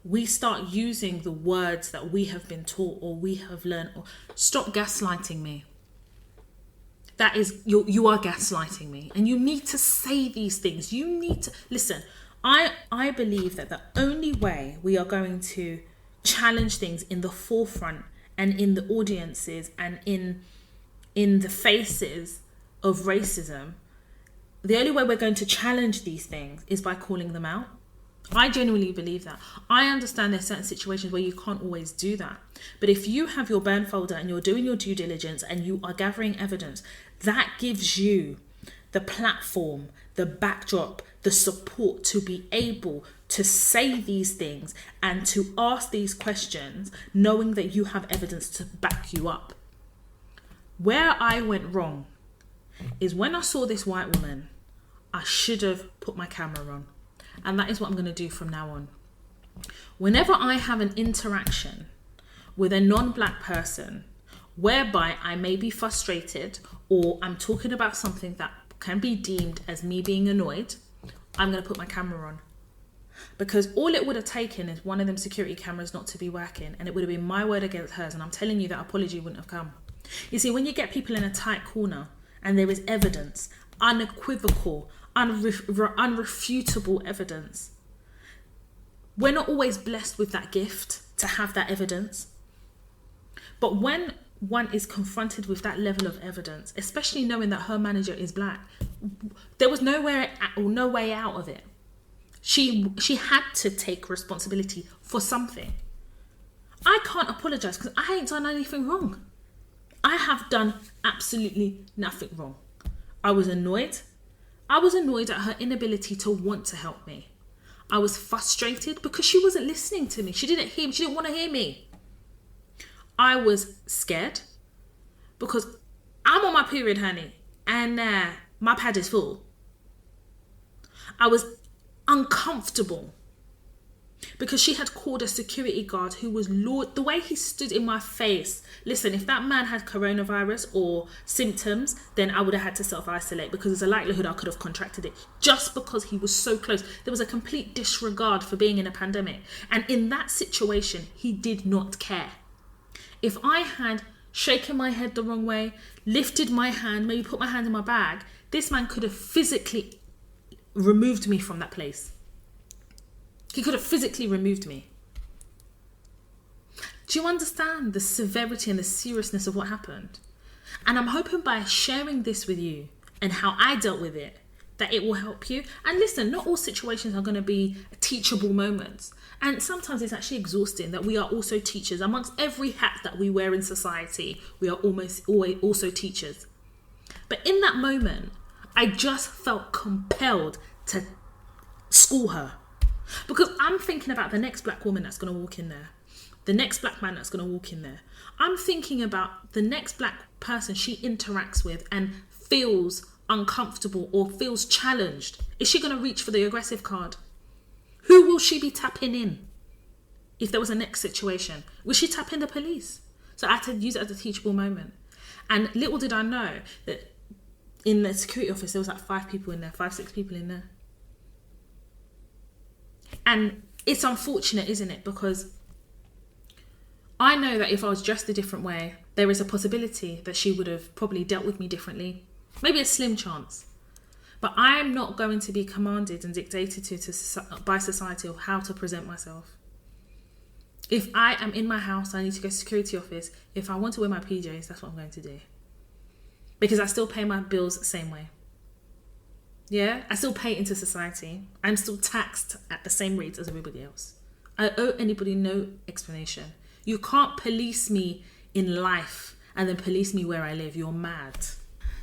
we start using the words that we have been taught or we have learned. Or stop gaslighting me. That is, you are gaslighting me, and you need to say these things. You need to listen. I believe that the only way we are going to challenge things in the forefront and in the audiences and in the faces of racism, the only way we're going to challenge these things is by calling them out. I genuinely believe that. I understand there's certain situations where you can't always do that. But if you have your burn folder and you're doing your due diligence and you are gathering evidence, that gives you the platform, the backdrop, the support to be able to say these things and to ask these questions, knowing that you have evidence to back you up. Where I went wrong is when I saw this white woman, I should have put my camera on. And that is what I'm going to do from now on. Whenever I have an interaction with a non-black person whereby I may be frustrated or I'm talking about something that can be deemed as me being annoyed, I'm going to put my camera on. Because all it would have taken is one of them security cameras not to be working, and it would have been my word against hers. And I'm telling you that apology wouldn't have come. You see, when you get people in a tight corner and there is evidence, unequivocal, unrefutable evidence, we're not always blessed with that gift to have that evidence. But when one is confronted with that level of evidence, especially knowing that her manager is black, there was no way out of it. She had to take responsibility for something. I can't apologise because I ain't done anything wrong. I have done absolutely nothing wrong. I was annoyed. I was annoyed at her inability to want to help me. I was frustrated because she wasn't listening to me. She didn't hear me. She didn't want to hear me. I was scared because I'm on my period, honey, and my pad is full. I was uncomfortable because she had called a security guard who was the way he stood in my face. Listen, if that man had coronavirus or symptoms, then I would have had to self-isolate because there's a likelihood I could have contracted it just because he was so close. There was a complete disregard for being in a pandemic. And in that situation, he did not care. If I had shaken my head the wrong way, lifted my hand, maybe put my hand in my bag, this man could have physically removed me from that place. He could have physically removed me. Do you understand the severity and the seriousness of what happened? And I'm hoping by sharing this with you and how I dealt with it, that it will help you. And listen, not all situations are going to be teachable moments. And sometimes it's actually exhausting that we are also teachers. Amongst every hat that we wear in society, we are almost always also teachers. But in that moment, I just felt compelled to school her. Because I'm thinking about the next black woman that's going to walk in there. The next black man that's going to walk in there. I'm thinking about the next black person she interacts with and feels uncomfortable or feels challenged. Is she going to reach for the aggressive card? Who will she be tapping in if there was a next situation? Will she tap in the police? So I had to use it as a teachable moment. And little did I know that in the security office, there was like 5 people in there, 5-6 people in there. And it's unfortunate, isn't it? Because I know that if I was dressed a different way, there is a possibility that she would have probably dealt with me differently. Maybe a slim chance. But I am not going to be commanded and dictated by society of how to present myself. If I am in my house, I need to go to the security office. If I want to wear my PJs, that's what I'm going to do. Because I still pay my bills the same way. Yeah, I still pay into society. I'm still taxed at the same rates as everybody else. I owe anybody no explanation. You can't police me in life and then police me where I live. You're mad.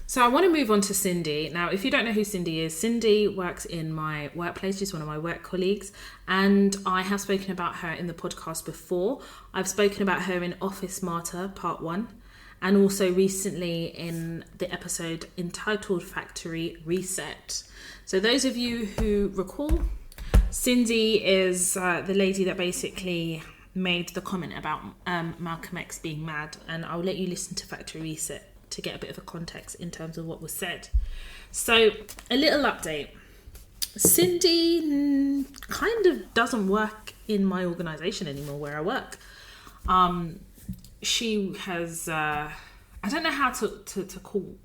So I want to move on to Sindy. Now, if you don't know who Sindy is, Sindy works in my workplace. She's one of my work colleagues. And I have spoken about her in the podcast before. I've spoken about her in Office Martyr Part 1. And also recently in the episode entitled Factory Reset. So those of you who recall, Sindy is the lady that basically made the comment about Malcolm X being mad. And I'll let you listen to Factory Reset to get a bit of a context in terms of what was said. So a little update. Sindy kind of doesn't work in my organisation anymore where I work. She has, I don't know how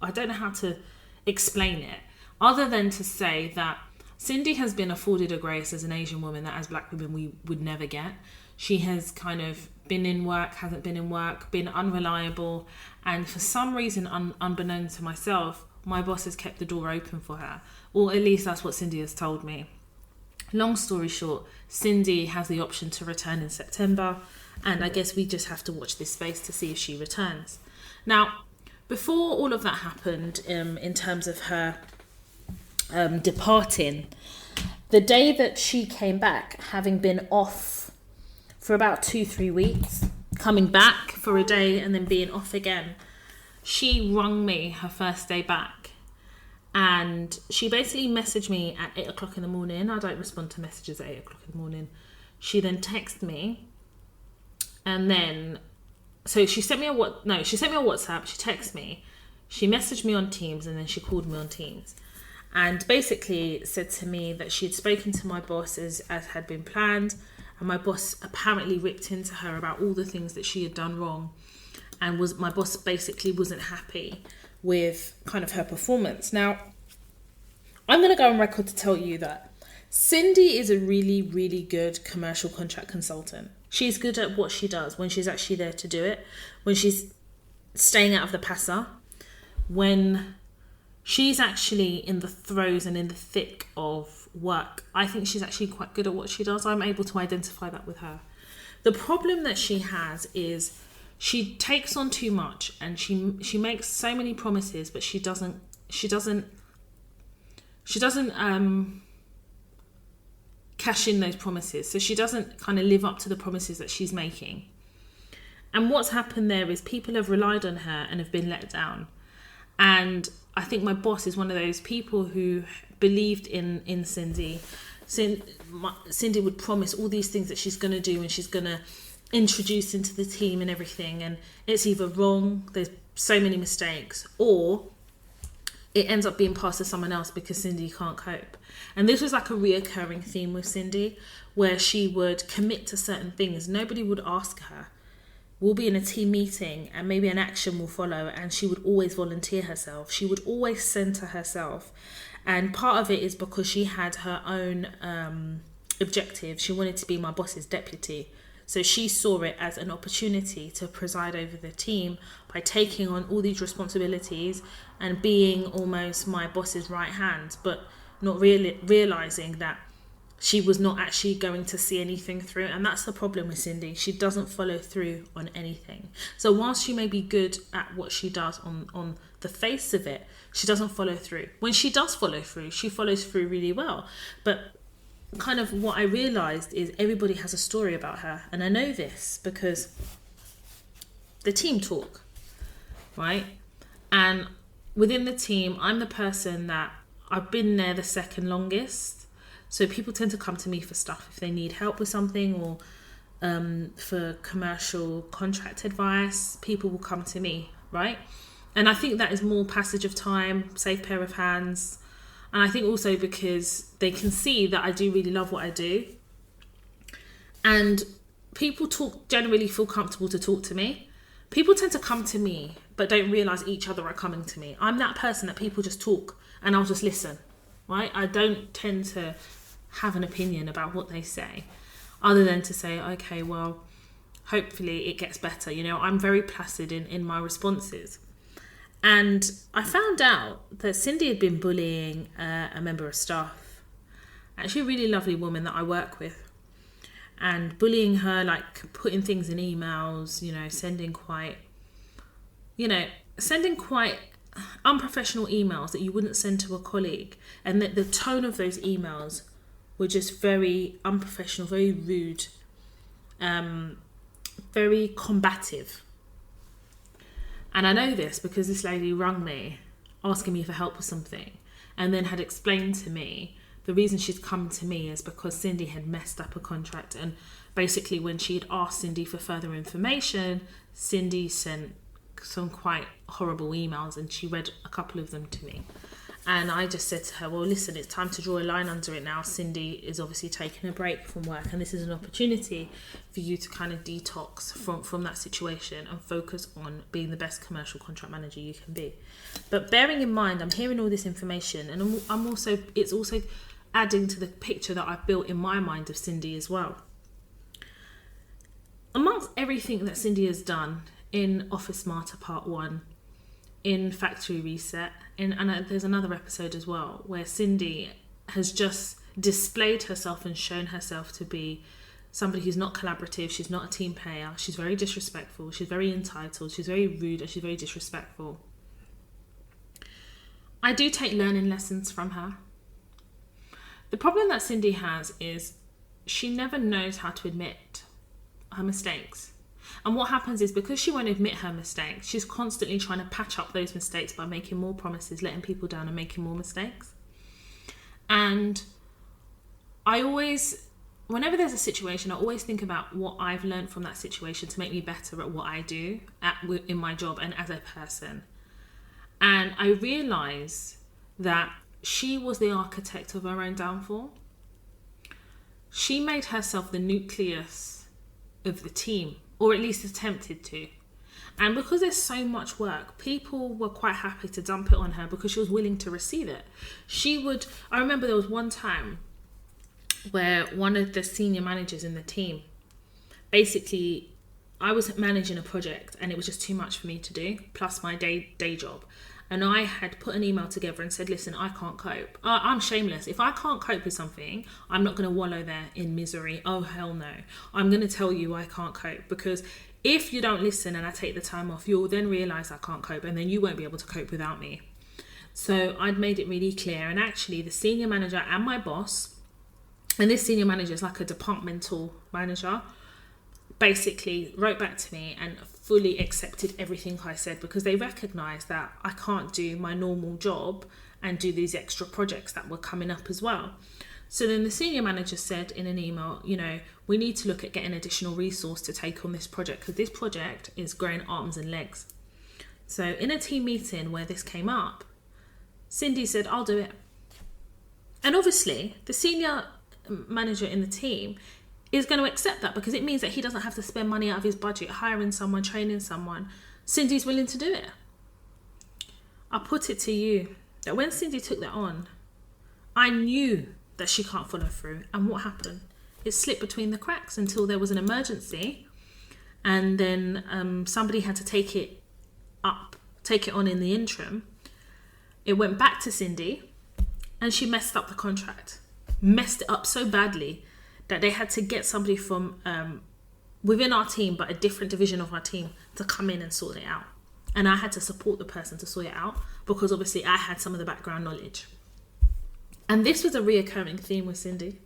I don't know how to explain it other than to say that Sindy has been afforded a grace as an Asian woman that as black women we would never get. She has kind of been in work, hasn't been in work, been unreliable. And for some reason, unbeknown to myself, my boss has kept the door open for her. Or at least that's what Sindy has told me. Long story short, Sindy has the option to return in September. And I guess we just have to watch this space to see if she returns. Now, before all of that happened, in terms of her departing, the day that she came back, having been off for about 2-3 weeks, coming back for a day and then being off again, she rung me her first day back. And she basically messaged me at 8 o'clock in the morning. I don't respond to messages at 8 o'clock in the morning. She then texted me. And then, so she sent me a WhatsApp, she texted me, she messaged me on Teams, and then she called me on Teams. And basically said to me that she had spoken to my boss as had been planned, and my boss apparently ripped into her about all the things that she had done wrong. And my boss basically wasn't happy with kind of her performance. Now, I'm going to go on record to tell you that Sindy is a really, really good commercial contract consultant. She's good at what she does when she's actually there to do it. When she's staying out of the passer, when she's actually in the throes and in the thick of work, I think she's actually quite good at what she does. I'm able to identify that with her. The problem that she has is she takes on too much, and she makes so many promises, but she doesn't cash in those promises. So she doesn't kind of live up to the promises that she's making. And what's happened there is people have relied on her and have been let down. And I think my boss is one of those people who believed in Sindy. Sindy would promise all these things that she's going to do and she's going to introduce into the team and everything. And it's either wrong, there's so many mistakes, or it ends up being passed to someone else because Sindy can't cope. And this was like a reoccurring theme with Sindy, where she would commit to certain things. Nobody would ask her. We'll be in a team meeting and maybe an action will follow, and she would always volunteer herself. She would always centre herself. And part of it is because she had her own objective. She wanted to be my boss's deputy. So she saw it as an opportunity to preside over the team by taking on all these responsibilities and being almost my boss's right hand, but not really realising that she was not actually going to see anything through. And that's the problem with Sindy. She doesn't follow through on anything. So whilst she may be good at what she does on the face of it, she doesn't follow through. When she does follow through, she follows through really well. But kind of what I realised is everybody has a story about her. And I know this because the team talk, right? And within the team, I'm the person that I've been there the second longest. So people tend to come to me for stuff if they need help with something, or for commercial contract advice. People will come to me, right? And I think that is more passage of time, safe pair of hands. And I think also because they can see that I do really love what I do. And people generally feel comfortable to talk to me. People tend to come to me but don't realise each other are coming to me. I'm that person that people just talk and I'll just listen, right? I don't tend to have an opinion about what they say, other than to say, okay, well, hopefully it gets better. You know, I'm very placid in my responses. And I found out that Sindy had been bullying a member of staff, actually a really lovely woman that I work with, and bullying her, like putting things in emails, you know, sending quite unprofessional emails that you wouldn't send to a colleague. And that the tone of those emails were just very unprofessional, very rude, very combative. And I know this because this lady rang me asking me for help with something, and then had explained to me the reason she's come to me is because Sindy had messed up a contract. And basically when she had asked Sindy for further information, Sindy sent some quite horrible emails, and she read a couple of them to me. And I just said to her, well, listen, it's time to draw a line under it now. Sindy is obviously taking a break from work, and this is an opportunity for you to kind of detox from that situation and focus on being the best commercial contract manager you can be. But bearing in mind, I'm hearing all this information, and it's also adding to the picture that I've built in my mind of Sindy as well. Amongst everything that Sindy has done in Office Smarter Part 1, in Factory Reset, and there's another episode as well where Sindy has just displayed herself and shown herself to be somebody who's not collaborative. She's not a team player. She's very disrespectful. She's very entitled. She's very rude, and she's very disrespectful. I do take learning lessons from her. The problem that Sindy has is she never knows how to admit her mistakes. And what happens is, because she won't admit her mistakes, she's constantly trying to patch up those mistakes by making more promises, letting people down, and making more mistakes. And I always, whenever there's a situation, I always think about what I've learned from that situation to make me better at what I do in my job and as a person. And I realise that she was the architect of her own downfall. She made herself the nucleus of the team, or at least attempted to. And because there's so much work, people were quite happy to dump it on her because she was willing to receive it. I remember there was one time where one of the senior managers in the team basically I was managing a project and it was just too much for me to do, plus my day job. And I had put an email together and said, listen, I can't cope. I'm shameless. If I can't cope with something, I'm not going to wallow there in misery. Oh, hell no. I'm going to tell you I can't cope, because if you don't listen and I take the time off, you'll then realise I can't cope, and then you won't be able to cope without me. So I'd made it really clear. And actually the senior manager and my boss, and this senior manager is like a departmental manager, basically wrote back to me and fully accepted everything I said, because they recognised that I can't do my normal job and do these extra projects that were coming up as well. So then the senior manager said in an email, we need to look at getting additional resource to take on this project, because this project is growing arms and legs. So in a team meeting where this came up, Sindy said, I'll do it. And obviously the senior manager in the team is going to accept that, because it means that he doesn't have to spend money out of his budget hiring someone, training someone. Sindy's willing to do it. I put it to you that when Sindy took that on, I knew that she can't follow through. And what happened? It slipped between the cracks until there was an emergency, and then somebody had to take it on in the interim. It went back to Sindy, and she messed up the contract. Messed it up so badly that they had to get somebody from within our team, but a different division of our team, to come in and sort it out. And I had to support the person to sort it out, because obviously I had some of the background knowledge. And this was a reoccurring theme with Sindy.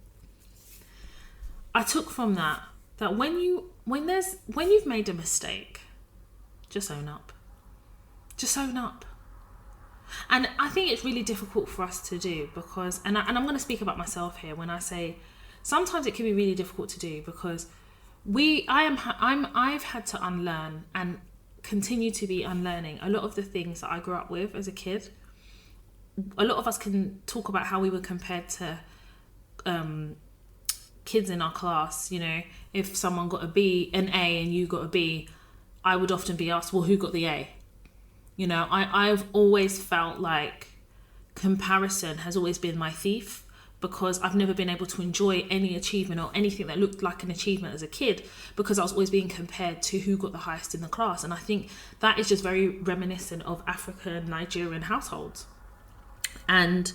I took from that when you've made a mistake, just own up. Just own up. And I think it's really difficult for us to do, because, and I'm going to speak about myself here when I say, sometimes it can be really difficult to do, because I've had to unlearn and continue to be unlearning a lot of the things that I grew up with as a kid. A lot of us can talk about how we were compared to kids in our class. If someone got an A and you got a B, I would often be asked, well, who got the A? I've always felt like comparison has always been my thief, because I've never been able to enjoy any achievement or anything that looked like an achievement as a kid, because I was always being compared to who got the highest in the class. And I think that is just very reminiscent of African Nigerian households. And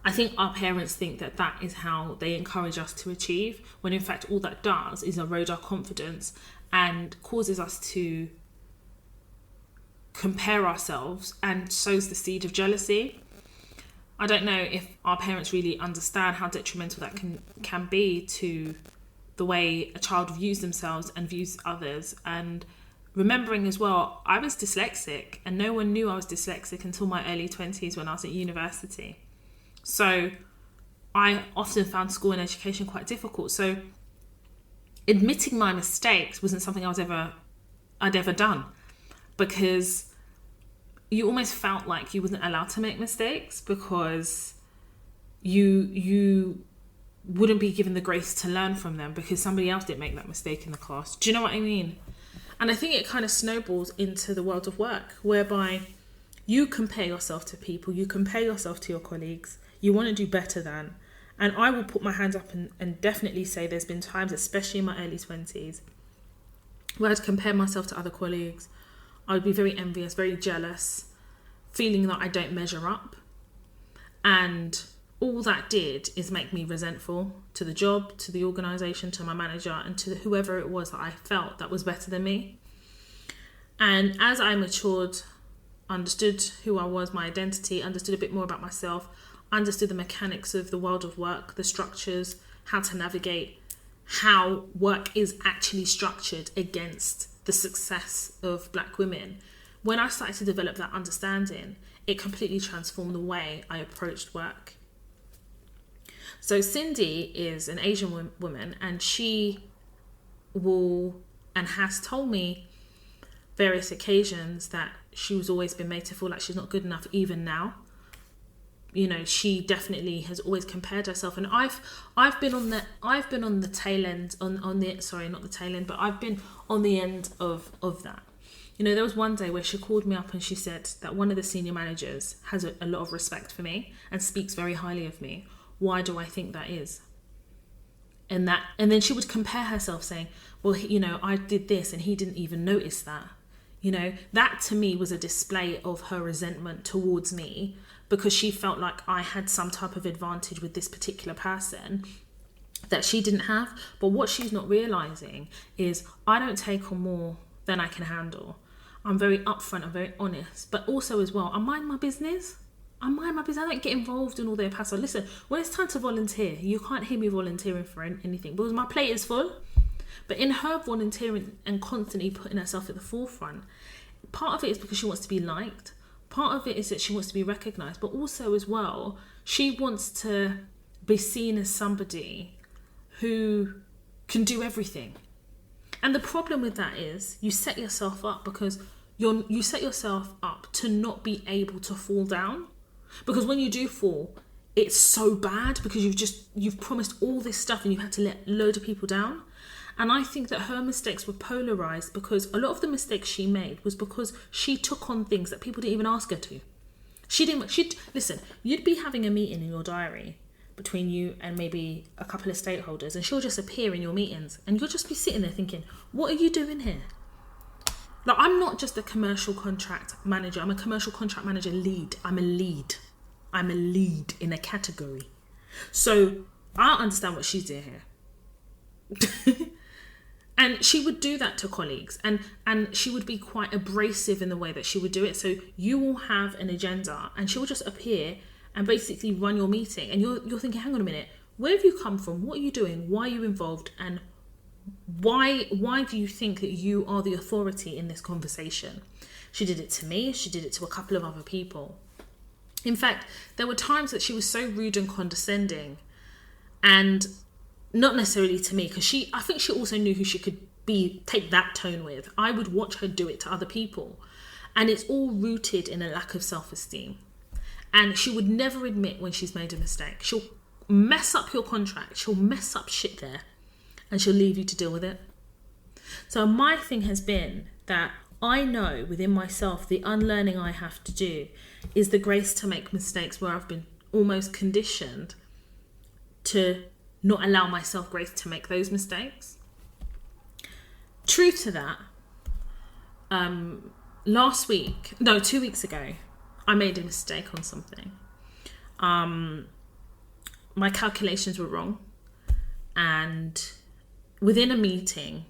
I think our parents think that that is how they encourage us to achieve, when in fact all that does is erode our confidence and causes us to compare ourselves and sows the seed of jealousy. I don't know if our parents really understand how detrimental that can be to the way a child views themselves and views others. And remembering as well, I was dyslexic, and no one knew I was dyslexic until my early 20s when I was at university. So I often found school and education quite difficult. So admitting my mistakes wasn't something I'd ever done, because you almost felt like you wasn't allowed to make mistakes, because you wouldn't be given the grace to learn from them because somebody else didn't make that mistake in the class. Do you know what I mean? And I think it kind of snowballs into the world of work, whereby you compare yourself to people, you compare yourself to your colleagues, you want to do better than. And I will put my hands up and definitely say there's been times, especially in my early 20s, where I'd compare myself to other colleagues. I would be very envious, very jealous, feeling that I don't measure up. And all that did is make me resentful to the job, to the organisation, to my manager, and to whoever it was that I felt that was better than me. And as I matured, understood who I was, my identity, understood a bit more about myself, understood the mechanics of the world of work, the structures, how to navigate, how work is actually structured against the success of Black women. When I started to develop that understanding, it completely transformed the way I approached work. So Sindy is an Asian woman, and she will and has told me various occasions that she was always been made to feel like she's not good enough even now. She definitely has always compared herself, and I've been on the tail end but I've been on the end of that. There was one day where she called me up and she said that one of the senior managers has a lot of respect for me and speaks very highly of me. Why do I think that is? And then she would compare herself saying, well, I did this and he didn't even notice that. That to me was a display of her resentment towards me, because she felt like I had some type of advantage with this particular person that she didn't have. But what she's not realizing is I don't take on more than I can handle. I'm very upfront, I'm very honest, but also as well, I mind my business. I don't get involved in all their past. Listen, when it's time to volunteer, you can't hear me volunteering for anything because my plate is full. But in her volunteering and constantly putting herself at the forefront, part of it is because she wants to be liked. Part of it is that she wants to be recognised. But also as well, she wants to be seen as somebody who can do everything. And the problem with that is you set yourself up because you set yourself up to not be able to fall down. Because when you do fall, it's so bad because you've promised all this stuff and you've had to let a load of people down. And I think that her mistakes were polarized because a lot of the mistakes she made was because she took on things that people didn't even ask her to. Listen, you'd be having a meeting in your diary between you and maybe a couple of stakeholders, and she'll just appear in your meetings and you'll just be sitting there thinking, what are you doing here? Like, I'm not just a commercial contract manager. I'm a commercial contract manager lead. I'm a lead in a category. So I understand what she's doing here. And she would do that to colleagues, and she would be quite abrasive in the way that she would do it. So you will have an agenda and she will just appear and basically run your meeting. And you're thinking, hang on a minute, where have you come from? What are you doing? Why are you involved? And why do you think that you are the authority in this conversation? She did it to me. She did it to a couple of other people. In fact, there were times that she was so rude and condescending, and not necessarily to me, because I think she also knew who she could take that tone with. I would watch her do it to other people, and it's all rooted in a lack of self-esteem. And she would never admit when she's made a mistake. She'll mess up your contract. She'll mess up shit there, and she'll leave you to deal with it. So my thing has been that I know within myself the unlearning I have to do is the grace to make mistakes, where I've been almost conditioned to not allow myself grace to make those mistakes. True to that, 2 weeks ago, I made a mistake on something. My calculations were wrong, and within a meeting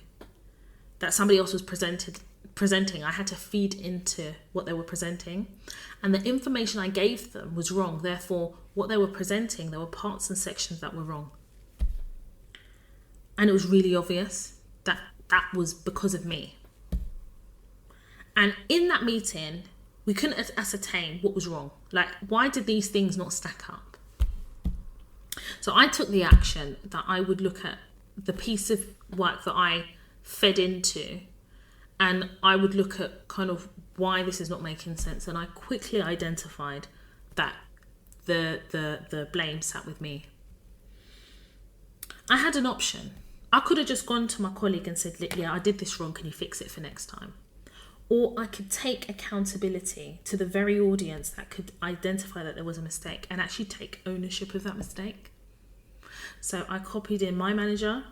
that somebody else was presenting, I had to feed into what they were presenting, and the information I gave them was wrong. Therefore, what they were presenting, there were parts and sections that were wrong. And it was really obvious that that was because of me. And in that meeting, we couldn't ascertain what was wrong. Like, why did these things not stack up? So I took the action that I would look at the piece of work that I fed into, and I would look at kind of why this is not making sense. And I quickly identified that the blame sat with me. I had an option. I could have just gone to my colleague and said, yeah, I did this wrong, can you fix it for next time? Or I could take accountability to the very audience that could identify that there was a mistake and actually take ownership of that mistake. So I copied in my manager,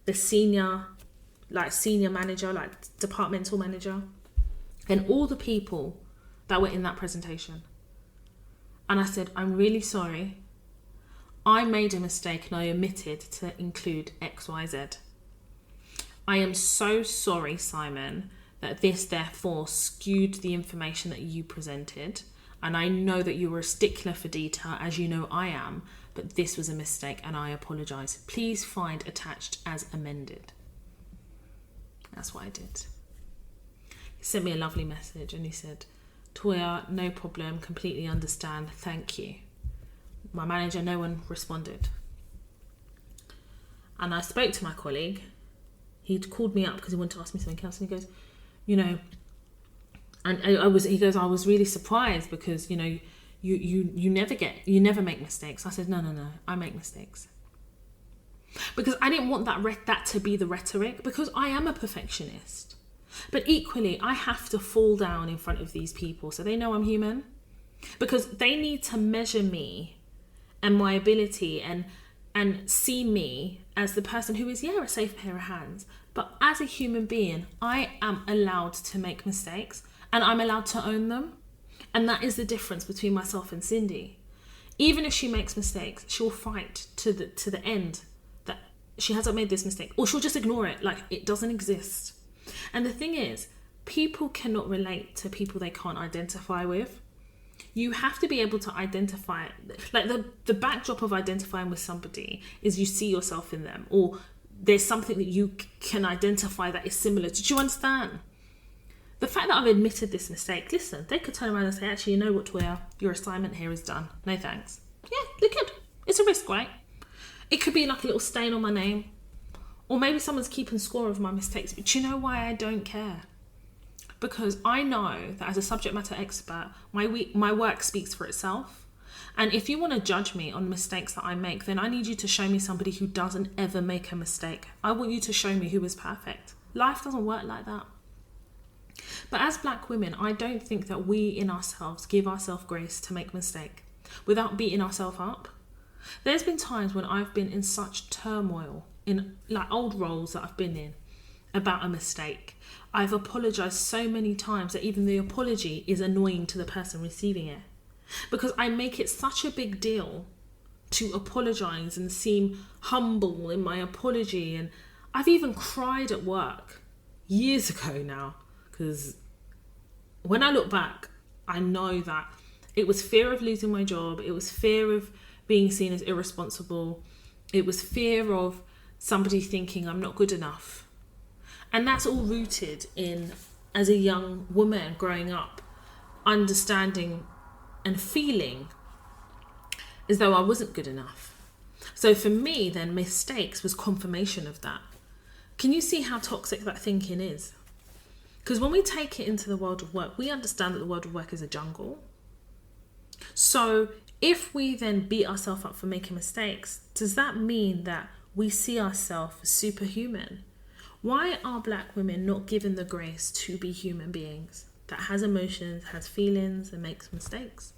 the senior manager, like departmental manager, and all the people that were in that presentation. And I said, I'm really sorry. I made a mistake and I omitted to include X, Y, Z. I am so sorry, Simon, that this therefore skewed the information that you presented. And I know that you were a stickler for detail, as you know I am, but this was a mistake and I apologise. Please find attached as amended. That's what I did. He sent me a lovely message and he said, Toya, no problem, completely understand, thank you. My manager, no one responded. And I spoke to my colleague. He'd called me up because he wanted to ask me something else. And he goes, and I was really surprised because, you never make mistakes. I said, no, I make mistakes. Because I didn't want that to be the rhetoric, because I am a perfectionist. But equally, I have to fall down in front of these people so they know I'm human. Because they need to measure me and my ability and and see me as the person who is, a safe pair of hands. But as a human being, I am allowed to make mistakes and I'm allowed to own them. And that is the difference between myself and Sindy. Even if she makes mistakes, she'll fight to the end that she hasn't made this mistake, or she'll just ignore it like it doesn't exist. And the thing is, people cannot relate to people they can't identify with. You have to be able to identify, like the backdrop of identifying with somebody is you see yourself in them, or there's something that you can identify that is similar. Did you understand? The fact that I've admitted this mistake, listen, they could turn around and say, actually, you know what, Toya, your assignment here is done. No thanks. Yeah, they could. It's a risk, right? It could be like a little stain on my name. Or maybe someone's keeping score of my mistakes. But do you know why I don't care? Because I know that as a subject matter expert, my work speaks for itself. And if you want to judge me on mistakes that I make, then I need you to show me somebody who doesn't ever make a mistake. I want you to show me who is perfect. Life doesn't work like that. But as black women, I don't think that we in ourselves give ourselves grace to make mistake without beating ourselves up. There's been times when I've been in such turmoil in like old roles that I've been in about a mistake. I've apologized so many times that even the apology is annoying to the person receiving it, because I make it such a big deal to apologize and seem humble in my apology. And I've even cried at work years ago now, because when I look back, I know that it was fear of losing my job. It was fear of being seen as irresponsible. It was fear of somebody thinking I'm not good enough. And that's all rooted in, as a young woman growing up, understanding and feeling as though I wasn't good enough. So for me, then, mistakes was confirmation of that. Can you see how toxic that thinking is? Because when we take it into the world of work, we understand that the world of work is a jungle. So if we then beat ourselves up for making mistakes, does that mean that we see ourselves as superhuman? Why are black women not given the grace to be human beings that has emotions, has feelings, and makes mistakes?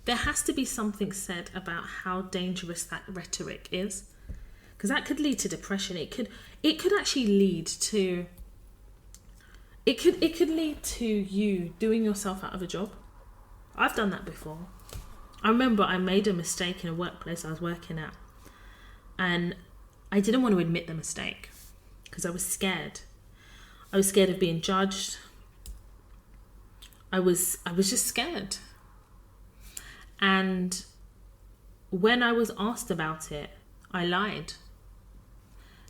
There has to be something said about how dangerous that rhetoric is, because that could lead to depression. It could actually lead to It could lead to you doing yourself out of a job. I've done that before. I remember I made a mistake in a workplace I was working at, and I didn't want to admit the mistake because I was scared. I was scared of being judged. I was just scared. And when I was asked about it, I lied.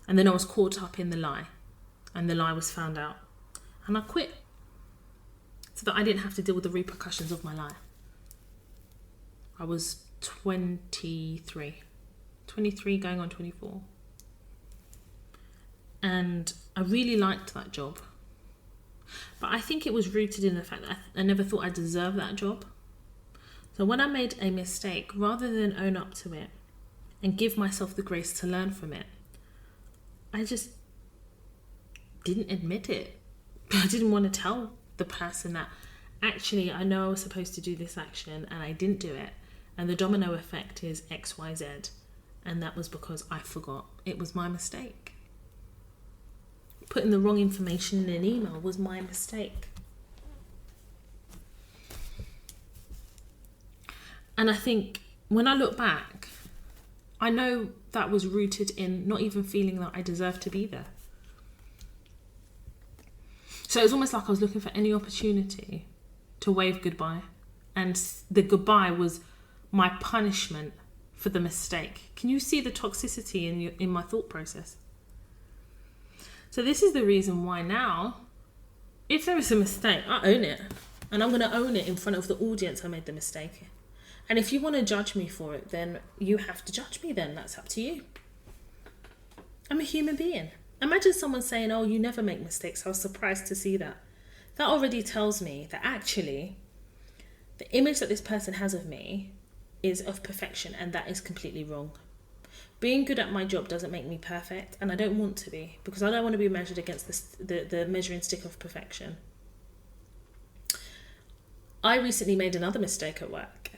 And then I was caught up in the lie, and the lie was found out. And I quit so that I didn't have to deal with the repercussions of my lie. I was 23 going on 24. And I really liked that job. But I think it was rooted in the fact that I never thought I deserved that job. So when I made a mistake, rather than own up to it and give myself the grace to learn from it, I just didn't admit it. I didn't want to tell the person that actually I know I was supposed to do this action and I didn't do it. And the domino effect is X, Y, Z. And that was because I forgot. It was my mistake. Putting the wrong information in an email was my mistake. And I think when I look back, I know that was rooted in not even feeling that I deserved to be there. So it was almost like I was looking for any opportunity to wave goodbye. And the goodbye was my punishment for the mistake. Can you see the toxicity in my thought process? So this is the reason why now, if there is a mistake, I own it. And I'm going to own it in front of the audience I made the mistake. And if you want to judge me for it, then you have to judge me then. That's up to you. I'm a human being. Imagine someone saying, oh, you never make mistakes. I was surprised to see that. That already tells me that actually the image that this person has of me is of perfection, and that is completely wrong. Being good at my job doesn't make me perfect, and I don't want to be, because I don't want to be measured against the measuring stick of perfection. I recently made another mistake at work,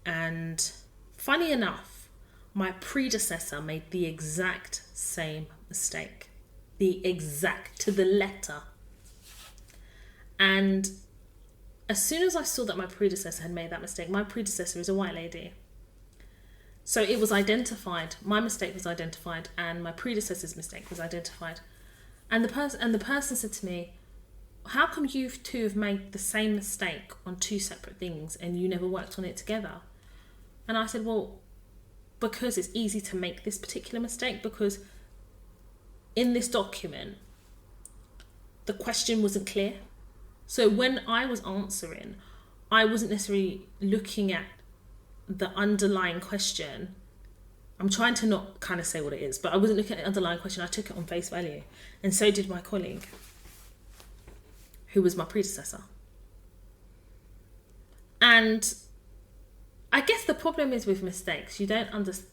and funny enough, my predecessor made the exact same mistake. The exact, to the letter. And as soon as I saw that my predecessor had made that mistake, my predecessor is a white lady. So it was identified, my mistake was identified, and my predecessor's mistake was identified. And the person said to me, how come you two have made the same mistake on two separate things and you never worked on it together? And I said, well, because it's easy to make this particular mistake, because in this document, the question wasn't clear. So when I was answering, I wasn't necessarily looking at the underlying question. I'm trying to not kind of say what it is, but I wasn't looking at the underlying question. I took it on face value. And so did my colleague, who was my predecessor. And I guess the problem is with mistakes,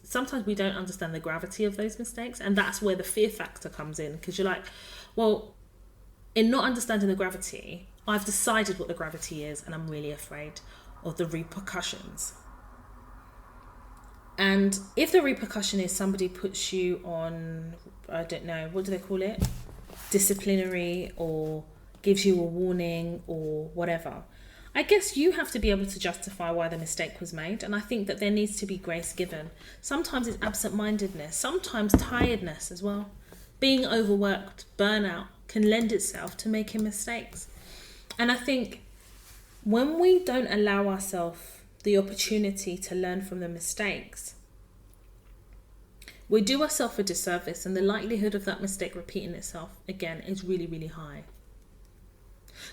sometimes we don't understand the gravity of those mistakes, and that's where the fear factor comes in, because you're like, well, in not understanding the gravity, I've decided what the gravity is, and I'm really afraid of the repercussions. And if the repercussion is somebody puts you on, I don't know, what do they call it? Disciplinary, or gives you a warning or whatever, I guess you have to be able to justify why the mistake was made. And I think that there needs to be grace given. Sometimes it's absent-mindedness, sometimes tiredness as well. Being overworked, burnout can lend itself to making mistakes. And I think when we don't allow ourselves the opportunity to learn from the mistakes, we do ourselves a disservice, and the likelihood of that mistake repeating itself again is really, really high.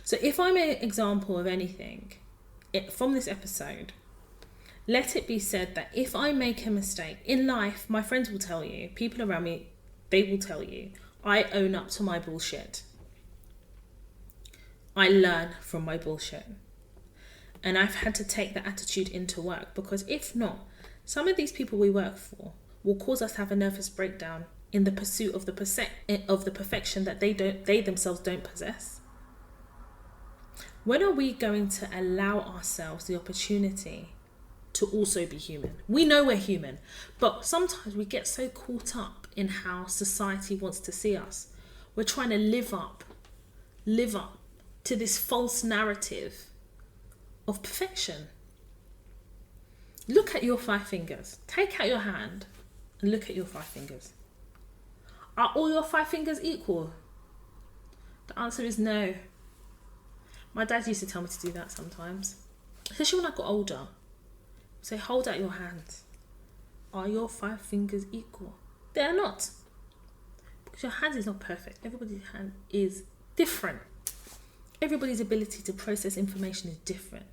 So if I'm an example of anything from this episode, let it be said that if I make a mistake in life, my friends will tell you, people around me, they will tell you, I own up to my bullshit. I learn from my bullshit. And I've had to take that attitude into work, because if not, some of these people we work for will cause us to have a nervous breakdown in the pursuit of the perfection that they themselves don't possess. When are we going to allow ourselves the opportunity to also be human? We know we're human, but sometimes we get so caught up in how society wants to see us. We're trying to live up to this false narrative of perfection. Look at your 5 fingers. Take out your hand and look at your 5 fingers. Are all your 5 fingers equal? The answer is no. My dad used to tell me to do that sometimes, especially when I got older. Say, hold out your hands. Are your 5 fingers equal? They are not. Because your hand is not perfect. Everybody's hand is different. Everybody's ability to process information is different.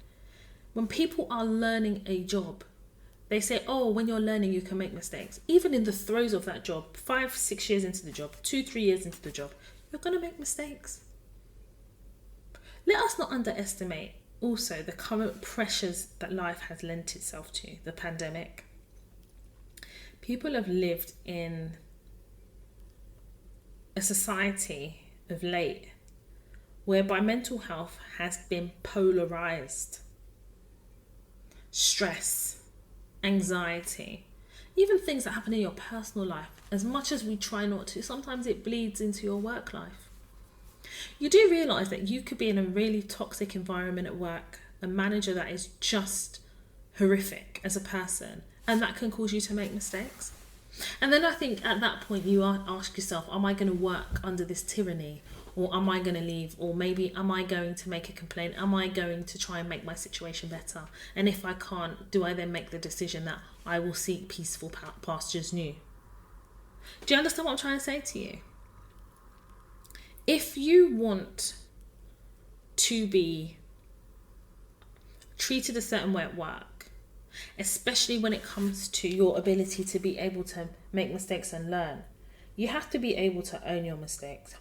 When people are learning a job, they say, oh, when you're learning, you can make mistakes. Even in the throes of that job, 5-6 years into the job, 2-3 years into the job, you're going to make mistakes. Let us not underestimate also the current pressures that life has lent itself to, the pandemic. People have lived in a society of late whereby mental health has been polarized. Stress, anxiety, even things that happen in your personal life, as much as we try not to, sometimes it bleeds into your work life. You do realise that you could be in a really toxic environment at work, a manager that is just horrific as a person, and that can cause you to make mistakes. And then I think at that point you ask yourself, am I going to work under this tyranny, or am I going to leave, or maybe am I going to make a complaint? Am I going to try and make my situation better? And if I can't, do I then make the decision that I will seek peaceful pastures new? Do you understand what I'm trying to say to you? If you want to be treated a certain way at work, especially when it comes to your ability to be able to make mistakes and learn, you have to be able to own your mistakes.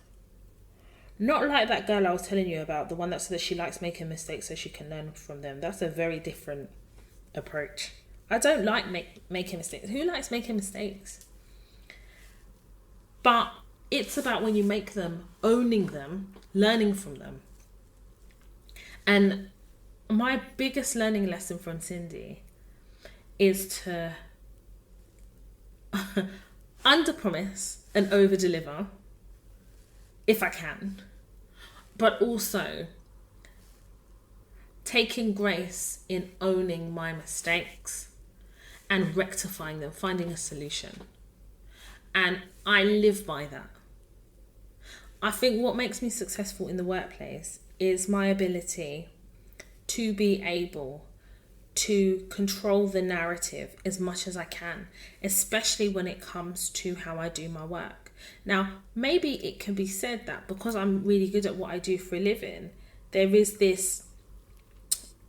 Not like that girl I was telling you about, the one that said that she likes making mistakes so she can learn from them. That's a very different approach. I don't like making mistakes. Who likes making mistakes? But it's about when you make them, owning them, learning from them. And my biggest learning lesson from Sindy is to under promise and over deliver if I can, but also taking grace in owning my mistakes and rectifying them, finding a solution. And I live by that. I think what makes me successful in the workplace is my ability to be able to control the narrative as much as I can, especially when it comes to how I do my work. Now, maybe it can be said that because I'm really good at what I do for a living, there is this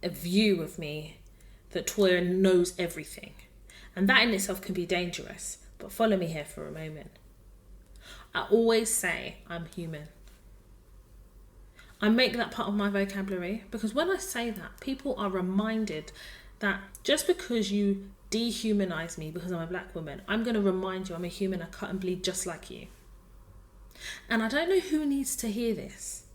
a view of me that Toya knows everything. And that in itself can be dangerous. But follow me here for a moment. I always say I'm human. I make that part of my vocabulary because when I say that, people are reminded that just because you dehumanize me because I'm a black woman, I'm going to remind you I'm a human. I cut and bleed just like you. And I don't know who needs to hear this.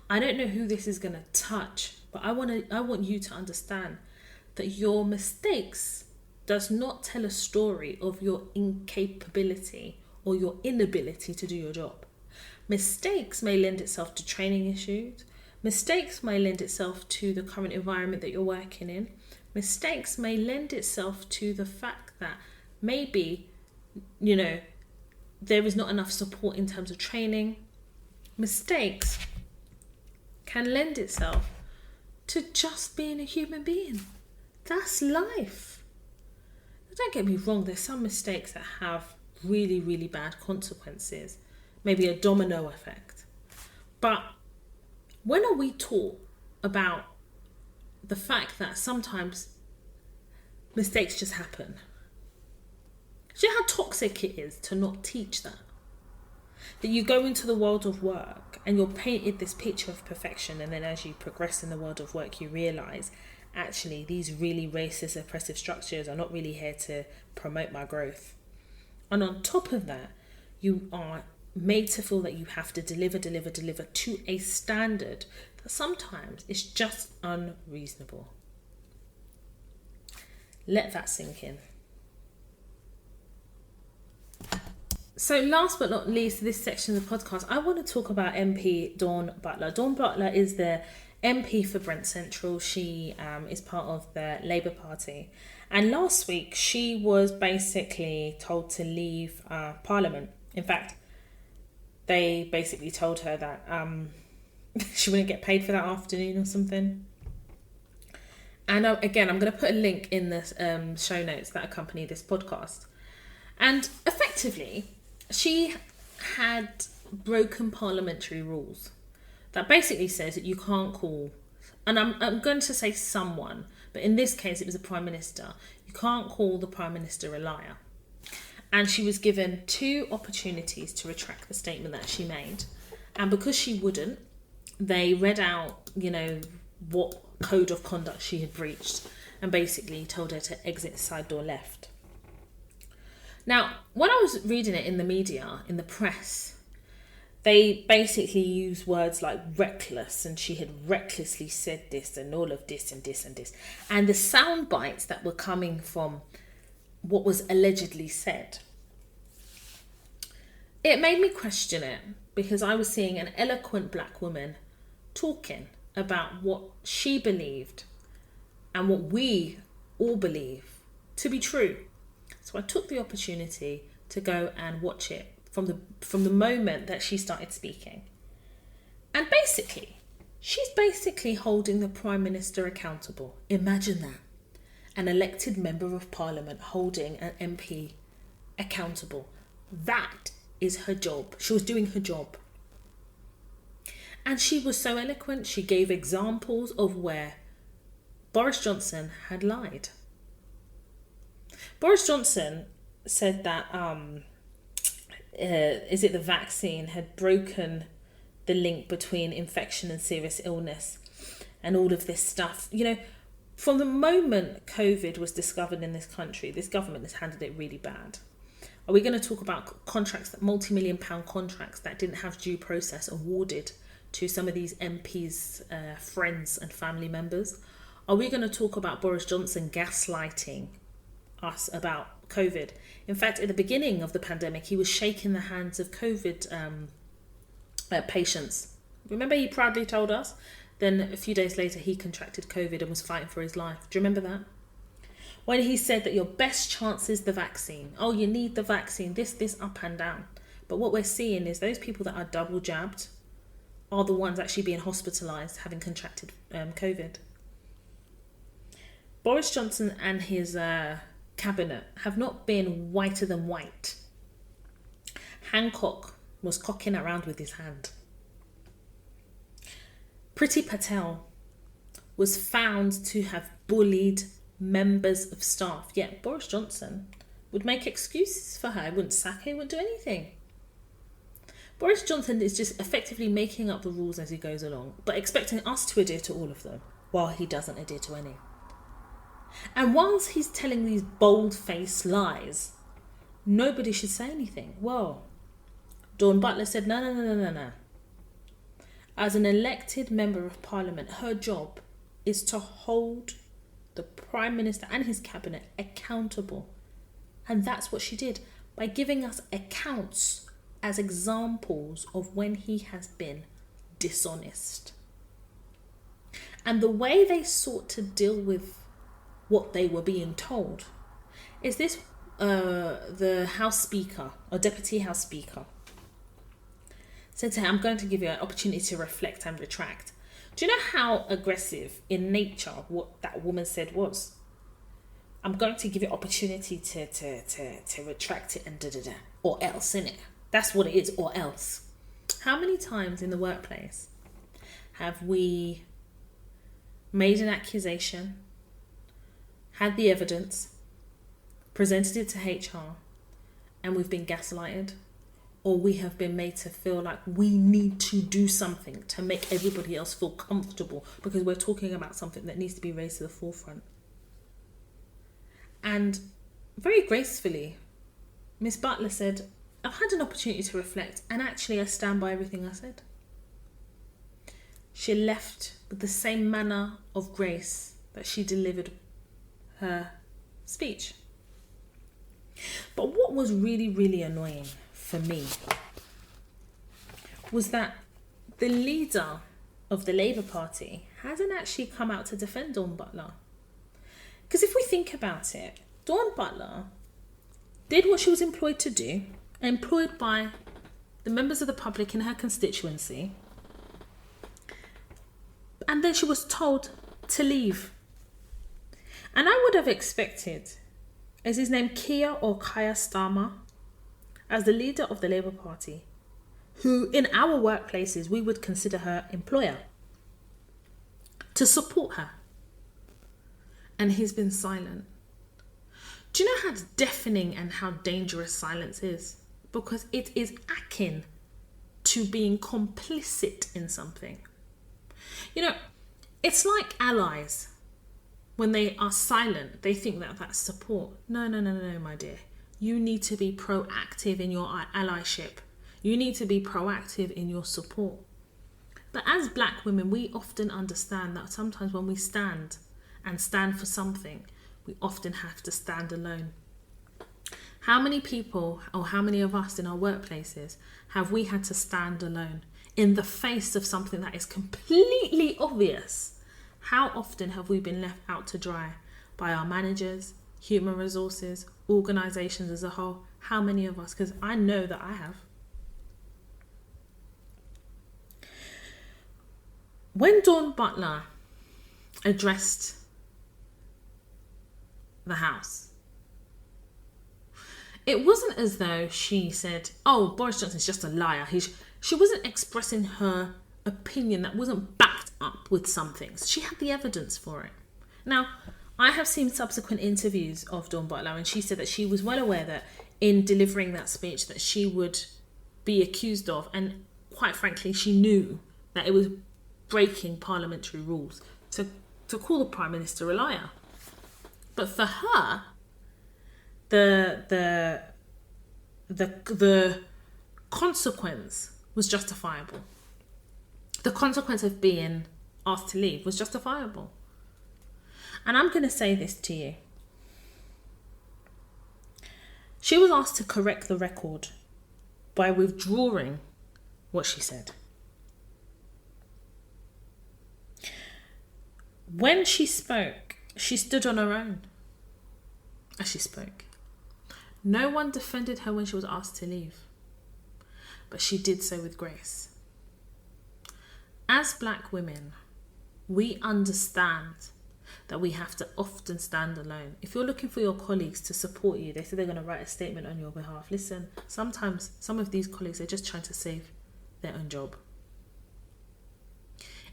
I don't know who this is going to touch, but I want you to understand that your mistakes does not tell a story of your incapability or your inability to do your job. Mistakes may lend itself to training issues. Mistakes may lend itself to the current environment that you're working in. Mistakes may lend itself to the fact that maybe, there is not enough support in terms of training. Mistakes can lend itself to just being a human being. That's life. Don't get me wrong, there's some mistakes that have really, really bad consequences, maybe a domino effect. But when are we taught about the fact that sometimes mistakes just happen? Do you know how toxic it is to not teach that? That you go into the world of work and you're painted this picture of perfection, and then as you progress in the world of work, you realise actually these really racist, oppressive structures are not really here to promote my growth. And on top of that, you are made to feel that you have to deliver to a standard that sometimes is just unreasonable. Let that sink in. So last but not least, this section of the podcast, I want to talk about MP Dawn Butler. Dawn Butler is the MP for Brent Central. She is part of the Labour Party. And last week, she was basically told to leave Parliament. In fact, they basically told her that she wouldn't get paid for that afternoon or something. And again, I'm going to put a link in the show notes that accompany this podcast. And effectively, she had broken parliamentary rules that basically says that you can't call, and I'm going to say someone, but in this case it was a Prime Minister, you can't call the Prime Minister a liar. And she was given 2 opportunities to retract the statement that she made. And because she wouldn't, they read out, what code of conduct she had breached and basically told her to exit side door left. Now, when I was reading it in the media, in the press, they basically use words like reckless, and she had recklessly said this and all of this and this and this. And the sound bites that were coming from what was allegedly said, it made me question it, because I was seeing an eloquent black woman talking about what she believed and what we all believe to be true. So I took the opportunity to go and watch it from the moment that she started speaking. And basically, she's basically holding the Prime Minister accountable. Imagine that. An elected member of Parliament holding an MP accountable. That is her job. She was doing her job. And she was so eloquent. She gave examples of where Boris Johnson had lied. Boris Johnson said that the vaccine had broken the link between infection and serious illness and all of this stuff. From the moment COVID was discovered in this country, this government has handled it really bad. Are we going to talk about contracts, multi-million pound contracts that didn't have due process awarded to some of these MPs' friends and family members? Are we going to talk about Boris Johnson gaslighting us about COVID. In fact, at the beginning of the pandemic, he was shaking the hands of COVID patients. Remember, he proudly told us? Then a few days later, he contracted COVID and was fighting for his life. Do you remember that? When he said that your best chance is the vaccine. Oh, you need the vaccine. This, up and down. But what we're seeing is those people that are double jabbed are the ones actually being hospitalised, having contracted COVID. Boris Johnson and his cabinet have not been whiter than white. Hancock was cocking around with his hand. Priti Patel was found to have bullied members of staff, yet Boris Johnson would make excuses for her. He wouldn't sack her, he wouldn't do anything. Boris Johnson is just effectively making up the rules as he goes along, but expecting us to adhere to all of them, while he doesn't adhere to any. And whilst he's telling these bold-faced lies, nobody should say anything. Well, Dawn Butler said, no. As an elected member of Parliament, her job is to hold the Prime Minister and his cabinet accountable. And that's what she did by giving us accounts as examples of when he has been dishonest. And the way they sought to deal with what they were being told is this: the House Speaker or Deputy House Speaker said to her, I'm going to give you an opportunity to reflect and retract. Do you know how aggressive in nature what that woman said was? I'm going to give you an opportunity to retract it and da-da-da. Or else, innit? That's what it is, or else. How many times in the workplace have we made an accusation, had the evidence, presented it to HR, and we've been gaslighted? Or we have been made to feel like we need to do something to make everybody else feel comfortable because we're talking about something that needs to be raised to the forefront. And very gracefully, Miss Butler said, I've had an opportunity to reflect and actually I stand by everything I said. She left with the same manner of grace that she delivered her speech. But what was really, really annoying for me was that the leader of the Labour Party hasn't actually come out to defend Dawn Butler. Because if we think about it, Dawn Butler did what she was employed to do, employed by the members of the public in her constituency, and then she was told to leave. And I would have expected, is his name Keir or Keir Starmer, as the leader of the Labour Party, who in our workplaces we would consider her employer, to support her. And he's been silent. Do you know how deafening and how dangerous silence is? Because it is akin to being complicit in something. You know, it's like allies. When they are silent, they think that that's support. No, my dear. You need to be proactive in your allyship. You need to be proactive in your support. But as black women, we often understand that sometimes when we stand and stand for something, we often have to stand alone. How many people or how many of us in our workplaces have we had to stand alone in the face of something that is completely obvious? How often have we been left out to dry by our managers, human resources, organisations as a whole? How many of us? Because I know that I have. When Dawn Butler addressed the House, it wasn't as though she said, oh, Boris Johnson's just a liar. She wasn't expressing her opinion that wasn't backed up with something. So she had the evidence for it. Now, I have seen subsequent interviews of Dawn Butler, and she said that she was well aware that in delivering that speech that she would be accused of, and quite frankly, she knew that it was breaking parliamentary rules to call the Prime Minister a liar. But for her, the consequence was justifiable. The consequence of being asked to leave was justifiable. And I'm going to say this to you. She was asked to correct the record by withdrawing what she said. When she spoke, she stood on her own as she spoke. No one defended her when she was asked to leave, but she did so with grace. As Black women, we understand that we have to often stand alone. If you're looking for your colleagues to support you, they say they're going to write a statement on your behalf. Listen, sometimes some of these colleagues are just trying to save their own job.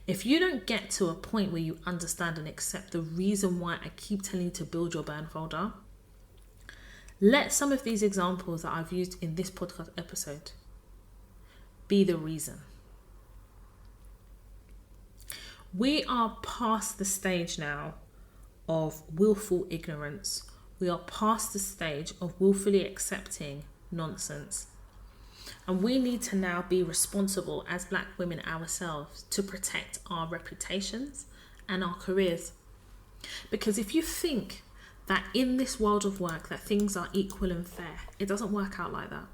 If you don't get to a point where you understand and accept the reason why I keep telling you to build your burn folder, let some of these examples that I've used in this podcast episode be the reason. We are past the stage now of willful ignorance. We are past the stage of willfully accepting nonsense. And we need to now be responsible as Black women ourselves to protect our reputations and our careers. Because if you think that in this world of work that things are equal and fair, it doesn't work out like that.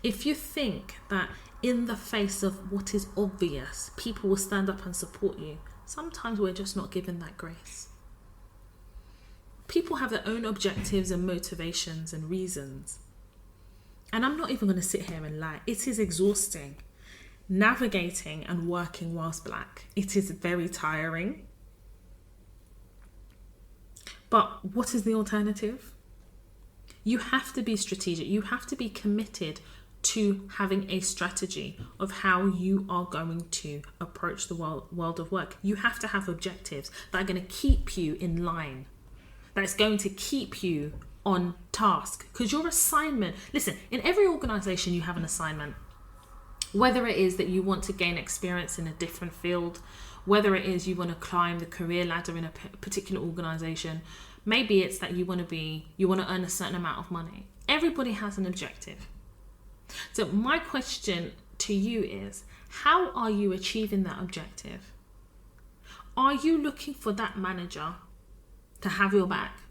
If you think that in the face of what is obvious, people will stand up and support you, sometimes we're just not given that grace. People have their own objectives and motivations and reasons. And I'm not even going to sit here and lie. It is exhausting navigating and working whilst Black. It is very tiring. But what is the alternative? You have to be strategic. You have to be committed to having a strategy of how you are going to approach the world of work. You have to have objectives that are going to keep you in line, that's going to keep you on task. Because your assignment, listen, in every organization you have an assignment. Whether it is that you want to gain experience in a different field, whether it is you want to climb the career ladder in a particular organization, maybe it's that you want to earn a certain amount of money. Everybody has an objective. So my question to you is, how are you achieving that objective? Are you looking for that manager to have your back?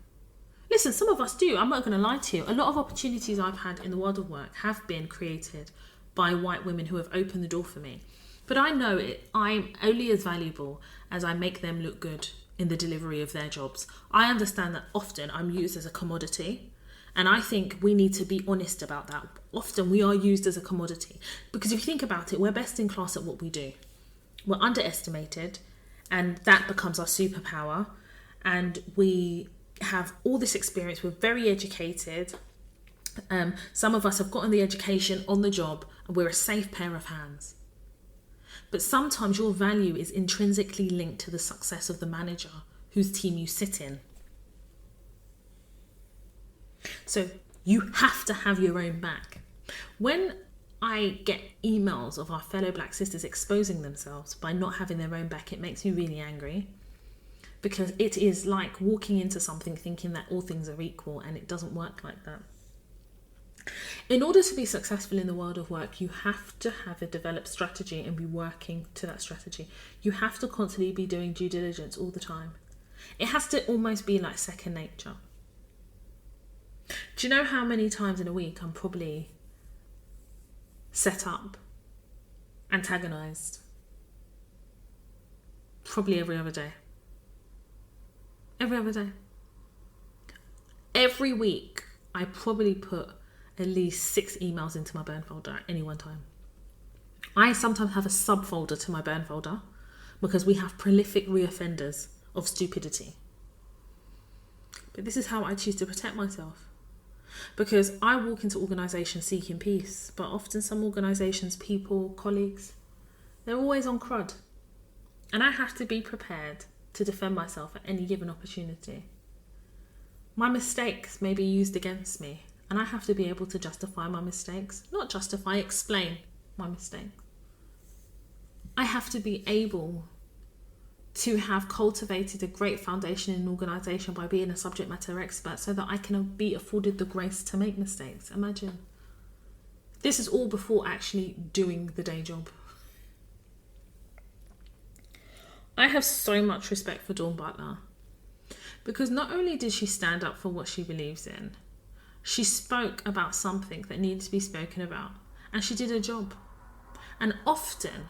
Listen, some of us do. I'm not going to lie to you. A lot of opportunities I've had in the world of work have been created by white women who have opened the door for me. But I know I'm only as valuable as I make them look good in the delivery of their jobs. I understand that often I'm used as a commodity, and I think we need to be honest about that. Often we are used as a commodity because if you think about it, we're best in class at what we do. We're underestimated, and that becomes our superpower, and we have all this experience. We're very educated. Some of us have gotten the education on the job, and we're a safe pair of hands. But sometimes your value is intrinsically linked to the success of the manager whose team you sit in. So you have to have your own back. When I get emails of our fellow Black sisters exposing themselves by not having their own back, it makes me really angry, because it is like walking into something thinking that all things are equal, and it doesn't work like that. In order to be successful in the world of work, you have to have a developed strategy and be working to that strategy. You have to constantly be doing due diligence all the time. It has to almost be like second nature. Do you know how many times in a week I'm probably set up, antagonised? Probably every other day. Every other day. Every week I probably put at least 6 emails into my burn folder at any one time. I sometimes have a subfolder to my burn folder because we have prolific reoffenders of stupidity. But this is how I choose to protect myself. Because I walk into organisations seeking peace, but often some organisations, people, colleagues, they're always on crud. And I have to be prepared to defend myself at any given opportunity. My mistakes may be used against me, and I have to be able to justify my mistakes. Not justify, explain my mistakes. I have to be able to have cultivated a great foundation in an organisation by being a subject matter expert so that I can be afforded the grace to make mistakes. Imagine. This is all before actually doing the day job. I have so much respect for Dawn Butler because not only did she stand up for what she believes in, She spoke about something that needed to be spoken about, and she did her job. And often,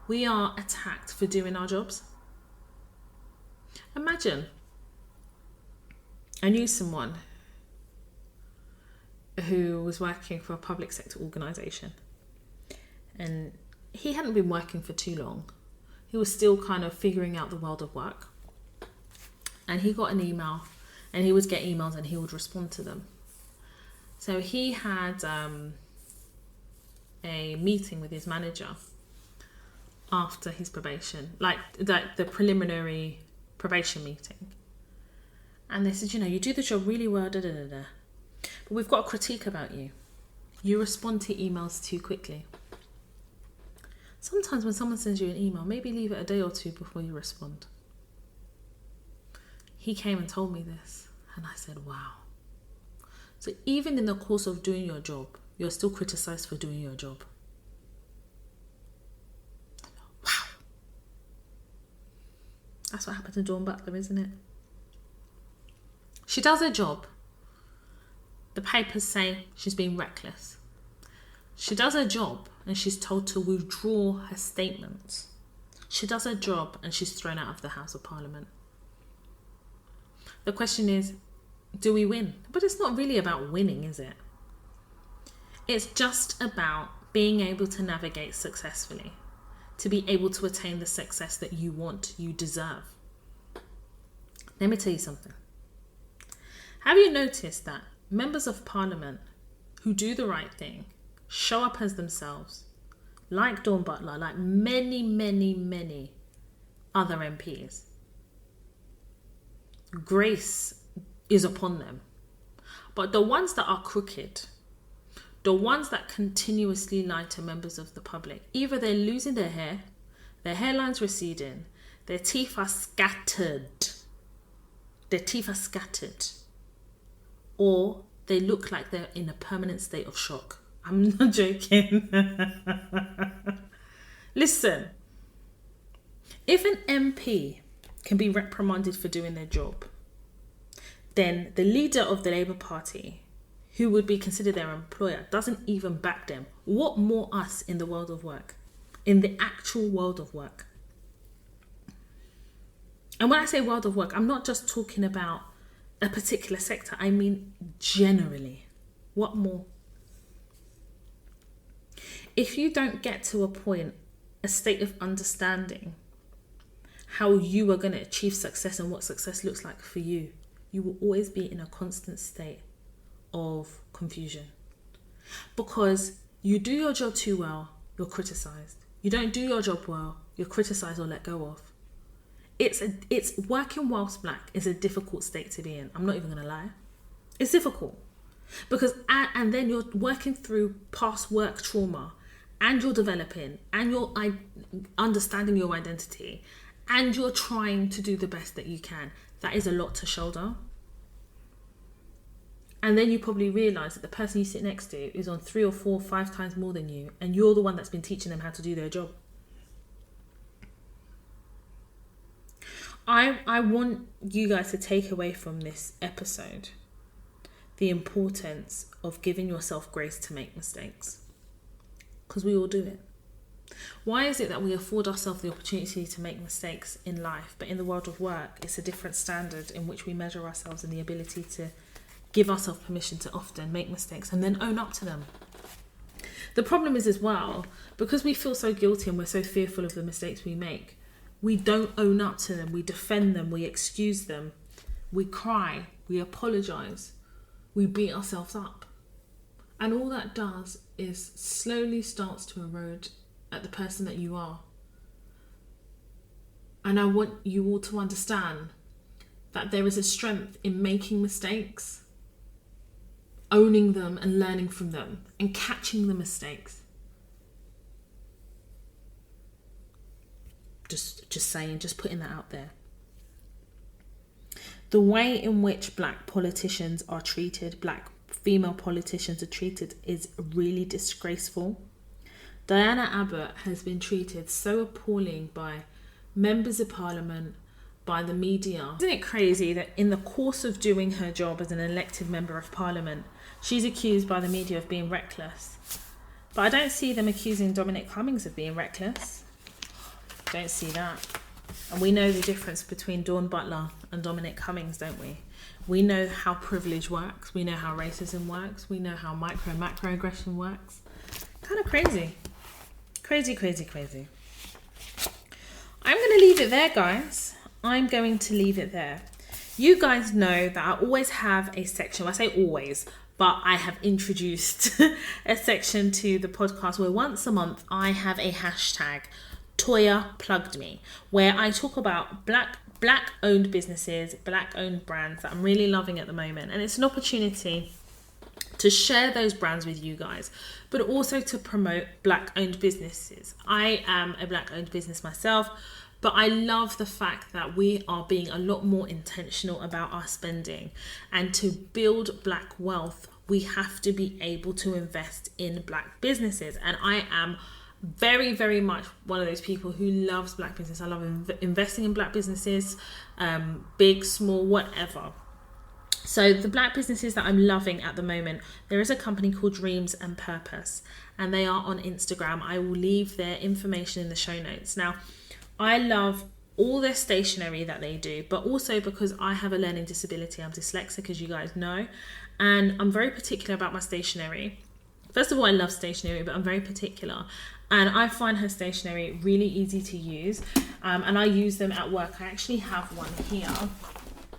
we are attacked for doing our jobs. Imagine, I knew someone who was working for a public sector organisation, and he hadn't been working for too long. He was still kind of figuring out the world of work, and he got an email, and he would get emails and he would respond to them. So he had a meeting with his manager after his probation, like the preliminary probation meeting, and they said, you do the job really well, but we've got a critique about you. You respond to emails too quickly. Sometimes when someone sends you an email, maybe leave it a day or two before you respond. He came and told me this, and I said, wow. So even in the course of doing your job, you're still criticised for doing your job. Wow. That's what happened to Dawn Butler, isn't it? She does her job. The papers say she's being reckless. She does her job and she's told to withdraw her statements. She does her job and she's thrown out of the House of Parliament. The question is, do we win? But it's not really about winning, is it? It's just about being able to navigate successfully, to be able to attain the success that you want, you deserve. Let me tell you something. Have you noticed that members of Parliament who do the right thing, show up as themselves, like Dawn Butler, like many, many, many other MPs, grace is upon them. But the ones that are crooked, the ones that continuously lie to members of the public, either they're losing their hair, their hairline's receding, their teeth are scattered, or they look like they're in a permanent state of shock. I'm not joking. Listen, if an MP can be reprimanded for doing their job, then the leader of the Labour Party, who would be considered their employer, doesn't even back them. What more us in the world of work? In the actual world of work. And when I say world of work, I'm not just talking about a particular sector. I mean generally. What more? If you don't get to a point, a state of understanding how you are going to achieve success and what success looks like for you, you will always be in a constant state of confusion. Because you do your job too well, you're criticised. You don't do your job well, you're criticised or let go of. It's working whilst black is a difficult state to be in. I'm not even going to lie. It's difficult. Because, and then you're working through past work trauma, and you're developing, and you're understanding your identity, and you're trying to do the best that you can. That is a lot to shoulder. And then you probably realise that the person you sit next to is on 3 or 4 or 5 times more than you, and you're the one that's been teaching them how to do their job. I want you guys to take away from this episode the importance of giving yourself grace to make mistakes. Because we all do it. Why is it that we afford ourselves the opportunity to make mistakes in life, but in the world of work, it's a different standard in which we measure ourselves and the ability to give ourselves permission to often make mistakes and then own up to them? The problem is as well, because we feel so guilty and we're so fearful of the mistakes we make, we don't own up to them, we defend them, we excuse them, we cry, we apologise, we beat ourselves up. And all that does is slowly starts to erode at the person that you are. And I want you all to understand that there is a strength in making mistakes, owning them and learning from them and catching the mistakes. Just saying, just putting that out there. The way in which black politicians are treated, black female politicians are treated, is really disgraceful. Diana Abbott has been treated so appalling by members of parliament, by the media. Isn't it crazy that in the course of doing her job as an elected member of parliament, she's accused by the media of being reckless? But I don't see them accusing Dominic Cummings of being reckless. Don't see that. And we know the difference between Dawn Butler and Dominic Cummings, don't we? We know how privilege works. We know how racism works. We know how micro and macro aggression works. Kind of crazy. Crazy, crazy, crazy. I'm going to leave it there, guys. I'm going to leave it there. You guys know that I always have a section. I say always, but I have introduced a section to the podcast where once a month I have a hashtag, Toya Plugged Me, where I talk about black owned businesses, black owned brands that I'm really loving at the moment. And it's an opportunity to share those brands with you guys, but also to promote black owned businesses. I am a black owned business myself, but I love the fact that we are being a lot more intentional about our spending. And to build black wealth, we have to be able to invest in black businesses. And I am very, very much one of those people who loves black business. I love investing in black businesses, big, small, whatever. So the black businesses that I'm loving at the moment, there is a company called Dreams and Purpose, and they are on Instagram. I will leave their information in the show notes. Now, I love all their stationery that they do, but also because I have a learning disability. I'm dyslexic, as you guys know, and I'm very particular about my stationery. First of all, I love stationery, but I'm very particular. And I find her stationery really easy to use. And I use them at work. I actually have one here.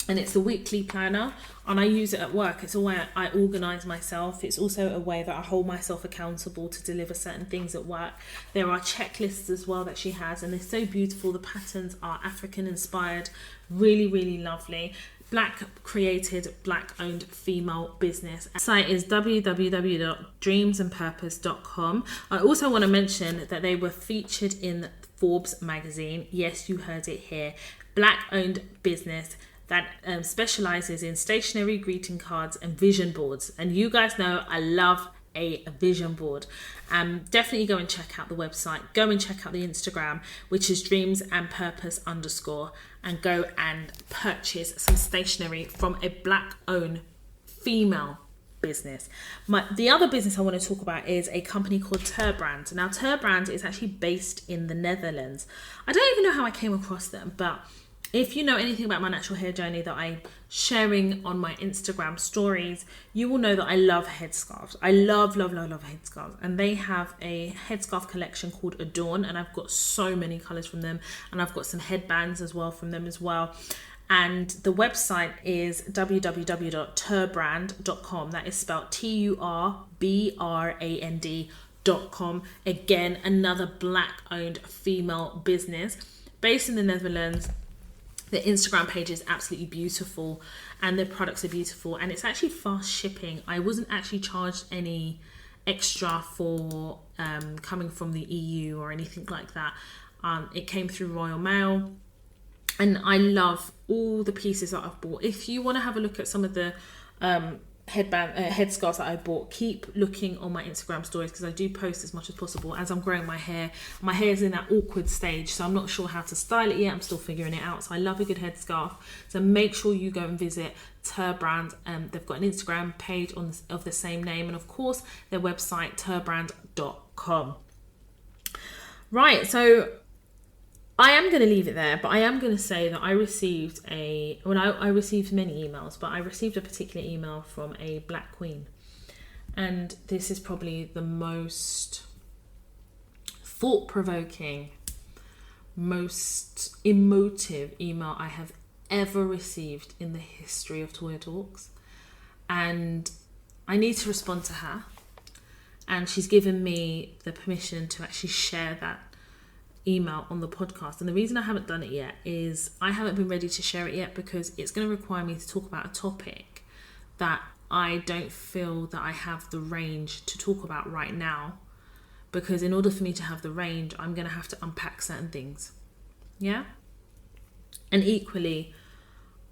And it's the weekly planner. And I use it at work. It's a way I organise myself. It's also a way that I hold myself accountable to deliver certain things at work. There are checklists as well that she has. And they're so beautiful. The patterns are African inspired. Really, really lovely. Black created, black owned female business. The site is www.dreamsandpurpose.com. I also want to mention that they were featured in Forbes magazine. Yes, you heard it here. Black owned business that specializes in stationery, greeting cards and vision boards. And you guys know I love a vision board. Definitely go and check out the website. Go and check out the Instagram, which is dreamsandpurpose_, and go and purchase some stationery from a black owned female business. The other business I want to talk about is a company called Terbrand. Now, Terbrand is actually based in the Netherlands. I don't even know how I came across them, but if you know anything about my natural hair journey that I'm sharing on my Instagram stories, you will know that I love headscarves. I love headscarves. And they have a headscarf collection called Adorn, and I've got so many colours from them. And I've got some headbands as well from them as well. And the website is www.terbrand.com. That is spelled TURBRAND.com. Again, another black owned female business based in the Netherlands. The Instagram page is absolutely beautiful and the products are beautiful, and it's actually fast shipping. I wasn't actually charged any extra for coming from the EU or anything like that. It came through Royal Mail, and I love all the pieces that I've bought. If you want to have a look at some of the headscarves that I bought, keep looking on my Instagram stories, because I do post as much as possible as I'm growing my hair. My hair is in that awkward stage, so I'm not sure how to style it yet. I'm still figuring it out. So I love a good headscarf. So make sure you go and visit Terbrand. They've got an Instagram page of the same name, and of course their website terbrand.com. Right, so I am going to leave it there, but I am going to say that I received I received many emails, but I received a particular email from a black queen. And this is probably the most thought-provoking, most emotive email I have ever received in the history of Toya Talks. And I need to respond to her. And she's given me the permission to actually share that email on the podcast. And the reason I haven't done it yet is I haven't been ready to share it yet, because it's going to require me to talk about a topic that I don't feel that I have the range to talk about right now, because in order for me to have the range, I'm going to have to unpack certain things. Yeah. And equally,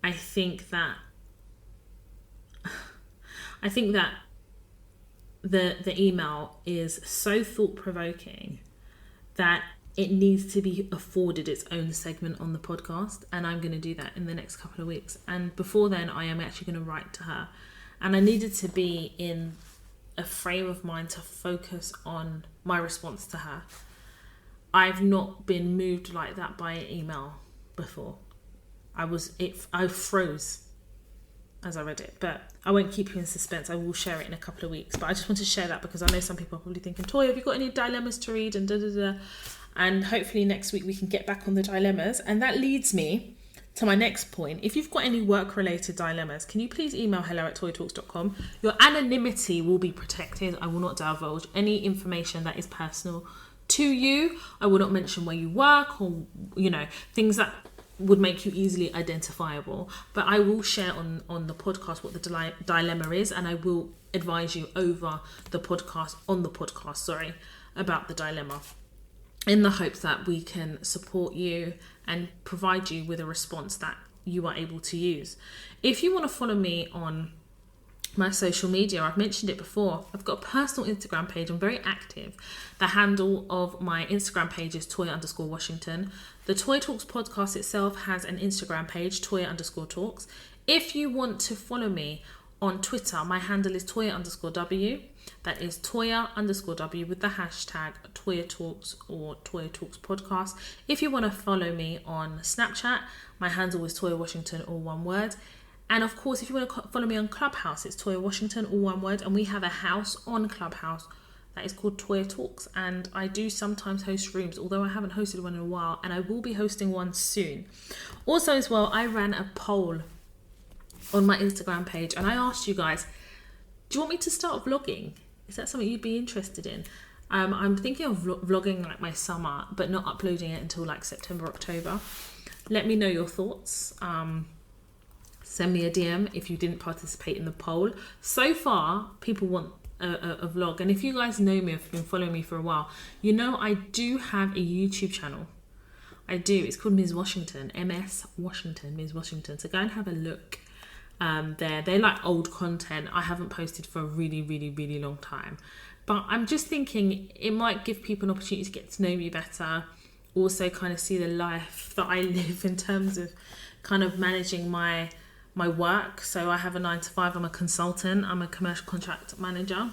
I think that the email is so thought-provoking that it needs to be afforded its own segment on the podcast, and I'm going to do that in the next couple of weeks. And before then, I am actually going to write to her, and I needed to be in a frame of mind to focus on my response to her. I've not been moved like that by an email before. I froze as I read it, but I won't keep you in suspense. I will share it in a couple of weeks, but I just want to share that because I know some people are probably thinking, Toy, have you got any dilemmas to read, and and hopefully next week we can get back on the dilemmas. And that leads me to my next point. If you've got any work related dilemmas, can you please email hello@toytalks.com. Your anonymity will be protected. I will not divulge any information that is personal to you. I will not mention where you work or things that would make you easily identifiable, but I will share on the podcast what the dilemma is, and I will advise you over the podcast about the dilemma, in the hopes that we can support you and provide you with a response that you are able to use. If you want to follow me on my social media, I've mentioned it before, I've got a personal Instagram page. I'm very active. The handle of my Instagram page is Toya_Washington. The Toy Talks podcast itself has an Instagram page, Toya_Talks. If you want to follow me on Twitter, my handle is Toya_W. That is Toya_W with the hashtag Toya Talks or Toya Talks podcast. If you want to follow me on Snapchat, my handle is Toya Washington, all one word. And of course, if you want to follow me on Clubhouse, it's Toya Washington, all one word. And we have a house on Clubhouse that is called Toya Talks. And I do sometimes host rooms, although I haven't hosted one in a while. And I will be hosting one soon. Also as well, I ran a poll on my Instagram page. And I asked you guys, do you want me to start vlogging? Is that something you'd be interested in? I'm thinking of vlogging like my summer, but not uploading it until like September, October. Let me know your thoughts. Send me a DM if you didn't participate in the poll. So far, people want a vlog. And if you guys know me, if you've been following me for a while, you know I do have a YouTube channel. I do. It's called Ms. Washington. MS Washington, Ms. Washington. So go and have a look there. They're like old content. I haven't posted for a really, really, really long time. But I'm just thinking it might give people an opportunity to get to know me better. Also kind of see the life that I live in terms of kind of managing my work. So I have a 9-to-5. I'm a consultant. I'm a commercial contract manager.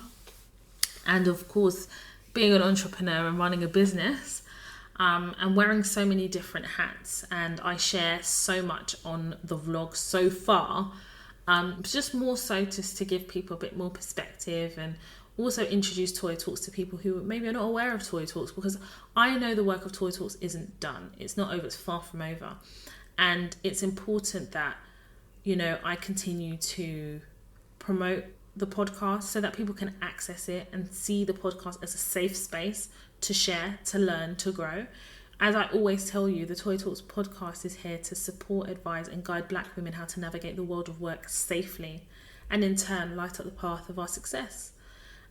And of course, being an entrepreneur and running a business, and wearing so many different hats. And I share so much on the vlog so far. Just more so just to give people a bit more perspective and also introduce Toy Talks to people who maybe are not aware of Toy Talks, because I know the work of Toy Talks isn't done. It's not over. It's far from over. And it's important that I continue to promote the podcast so that people can access it and see the podcast as a safe space to share, to learn, to grow. As I always tell you, the Toy Talks podcast is here to support, advise, and guide Black women how to navigate the world of work safely, and in turn, light up the path of our success.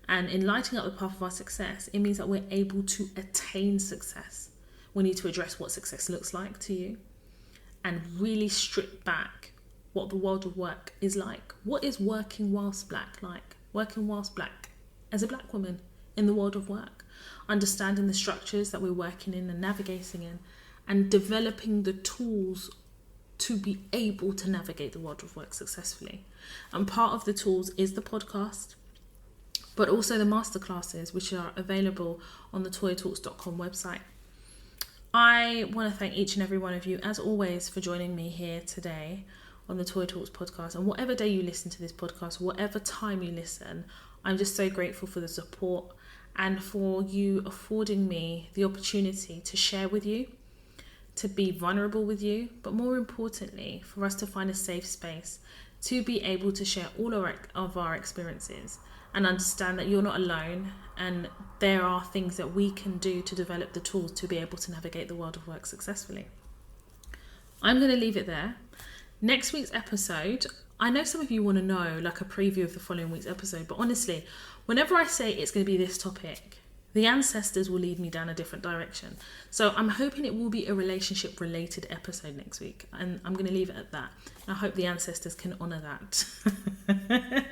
And in lighting up the path of our success, it means that we're able to attain success. We need to address what success looks like to you and really strip back what the world of work is like. What is working whilst Black like? Working whilst Black as a Black woman in the world of work. Understanding the structures that we're working in and navigating in, and developing the tools to be able to navigate the world of work successfully. And part of the tools is the podcast, but also the masterclasses, which are available on the toytalks.com website. I want to thank each and every one of you, as always, for joining me here today on the Toy Talks podcast. And whatever day you listen to this podcast, whatever time you listen, I'm just so grateful for the support and for you affording me the opportunity to share with you, to be vulnerable with you, but more importantly, for us to find a safe space to be able to share all of our experiences and understand that you're not alone, and there are things that we can do to develop the tools to be able to navigate the world of work successfully. I'm going to leave it there. Next week's episode, I know some of you want to know like a preview of the following week's episode, but honestly, whenever I say it's going to be this topic, the ancestors will lead me down a different direction. So I'm hoping it will be a relationship related episode next week, and I'm going to leave it at that. I hope the ancestors can honour that.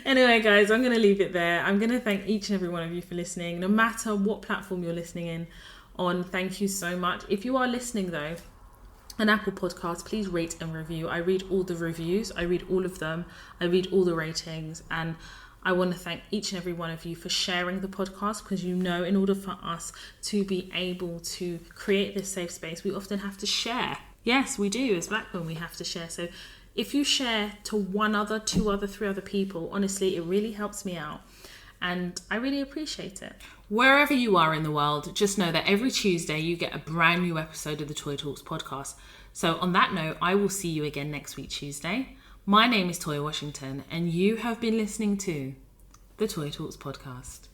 Anyway, guys, I'm going to leave it there. I'm going to thank each and every one of you for listening, no matter what platform you're listening in, on. Thank you so much. If you are listening though, an Apple podcast, please rate and review. I read all the reviews. I read all of them. I read all the ratings. And I want to thank each and every one of you for sharing the podcast, because in order for us to be able to create this safe space, we often have to share. Yes, we do. As Black women, we have to share. So if you share to 1 other, 2 other, 3 other people, honestly, it really helps me out. And I really appreciate it. Wherever you are in the world, just know that every Tuesday you get a brand new episode of the Toy Talks podcast. So on that note, I will see you again next week, Tuesday. My name is Toya Washington, and you have been listening to the Toy Talks podcast.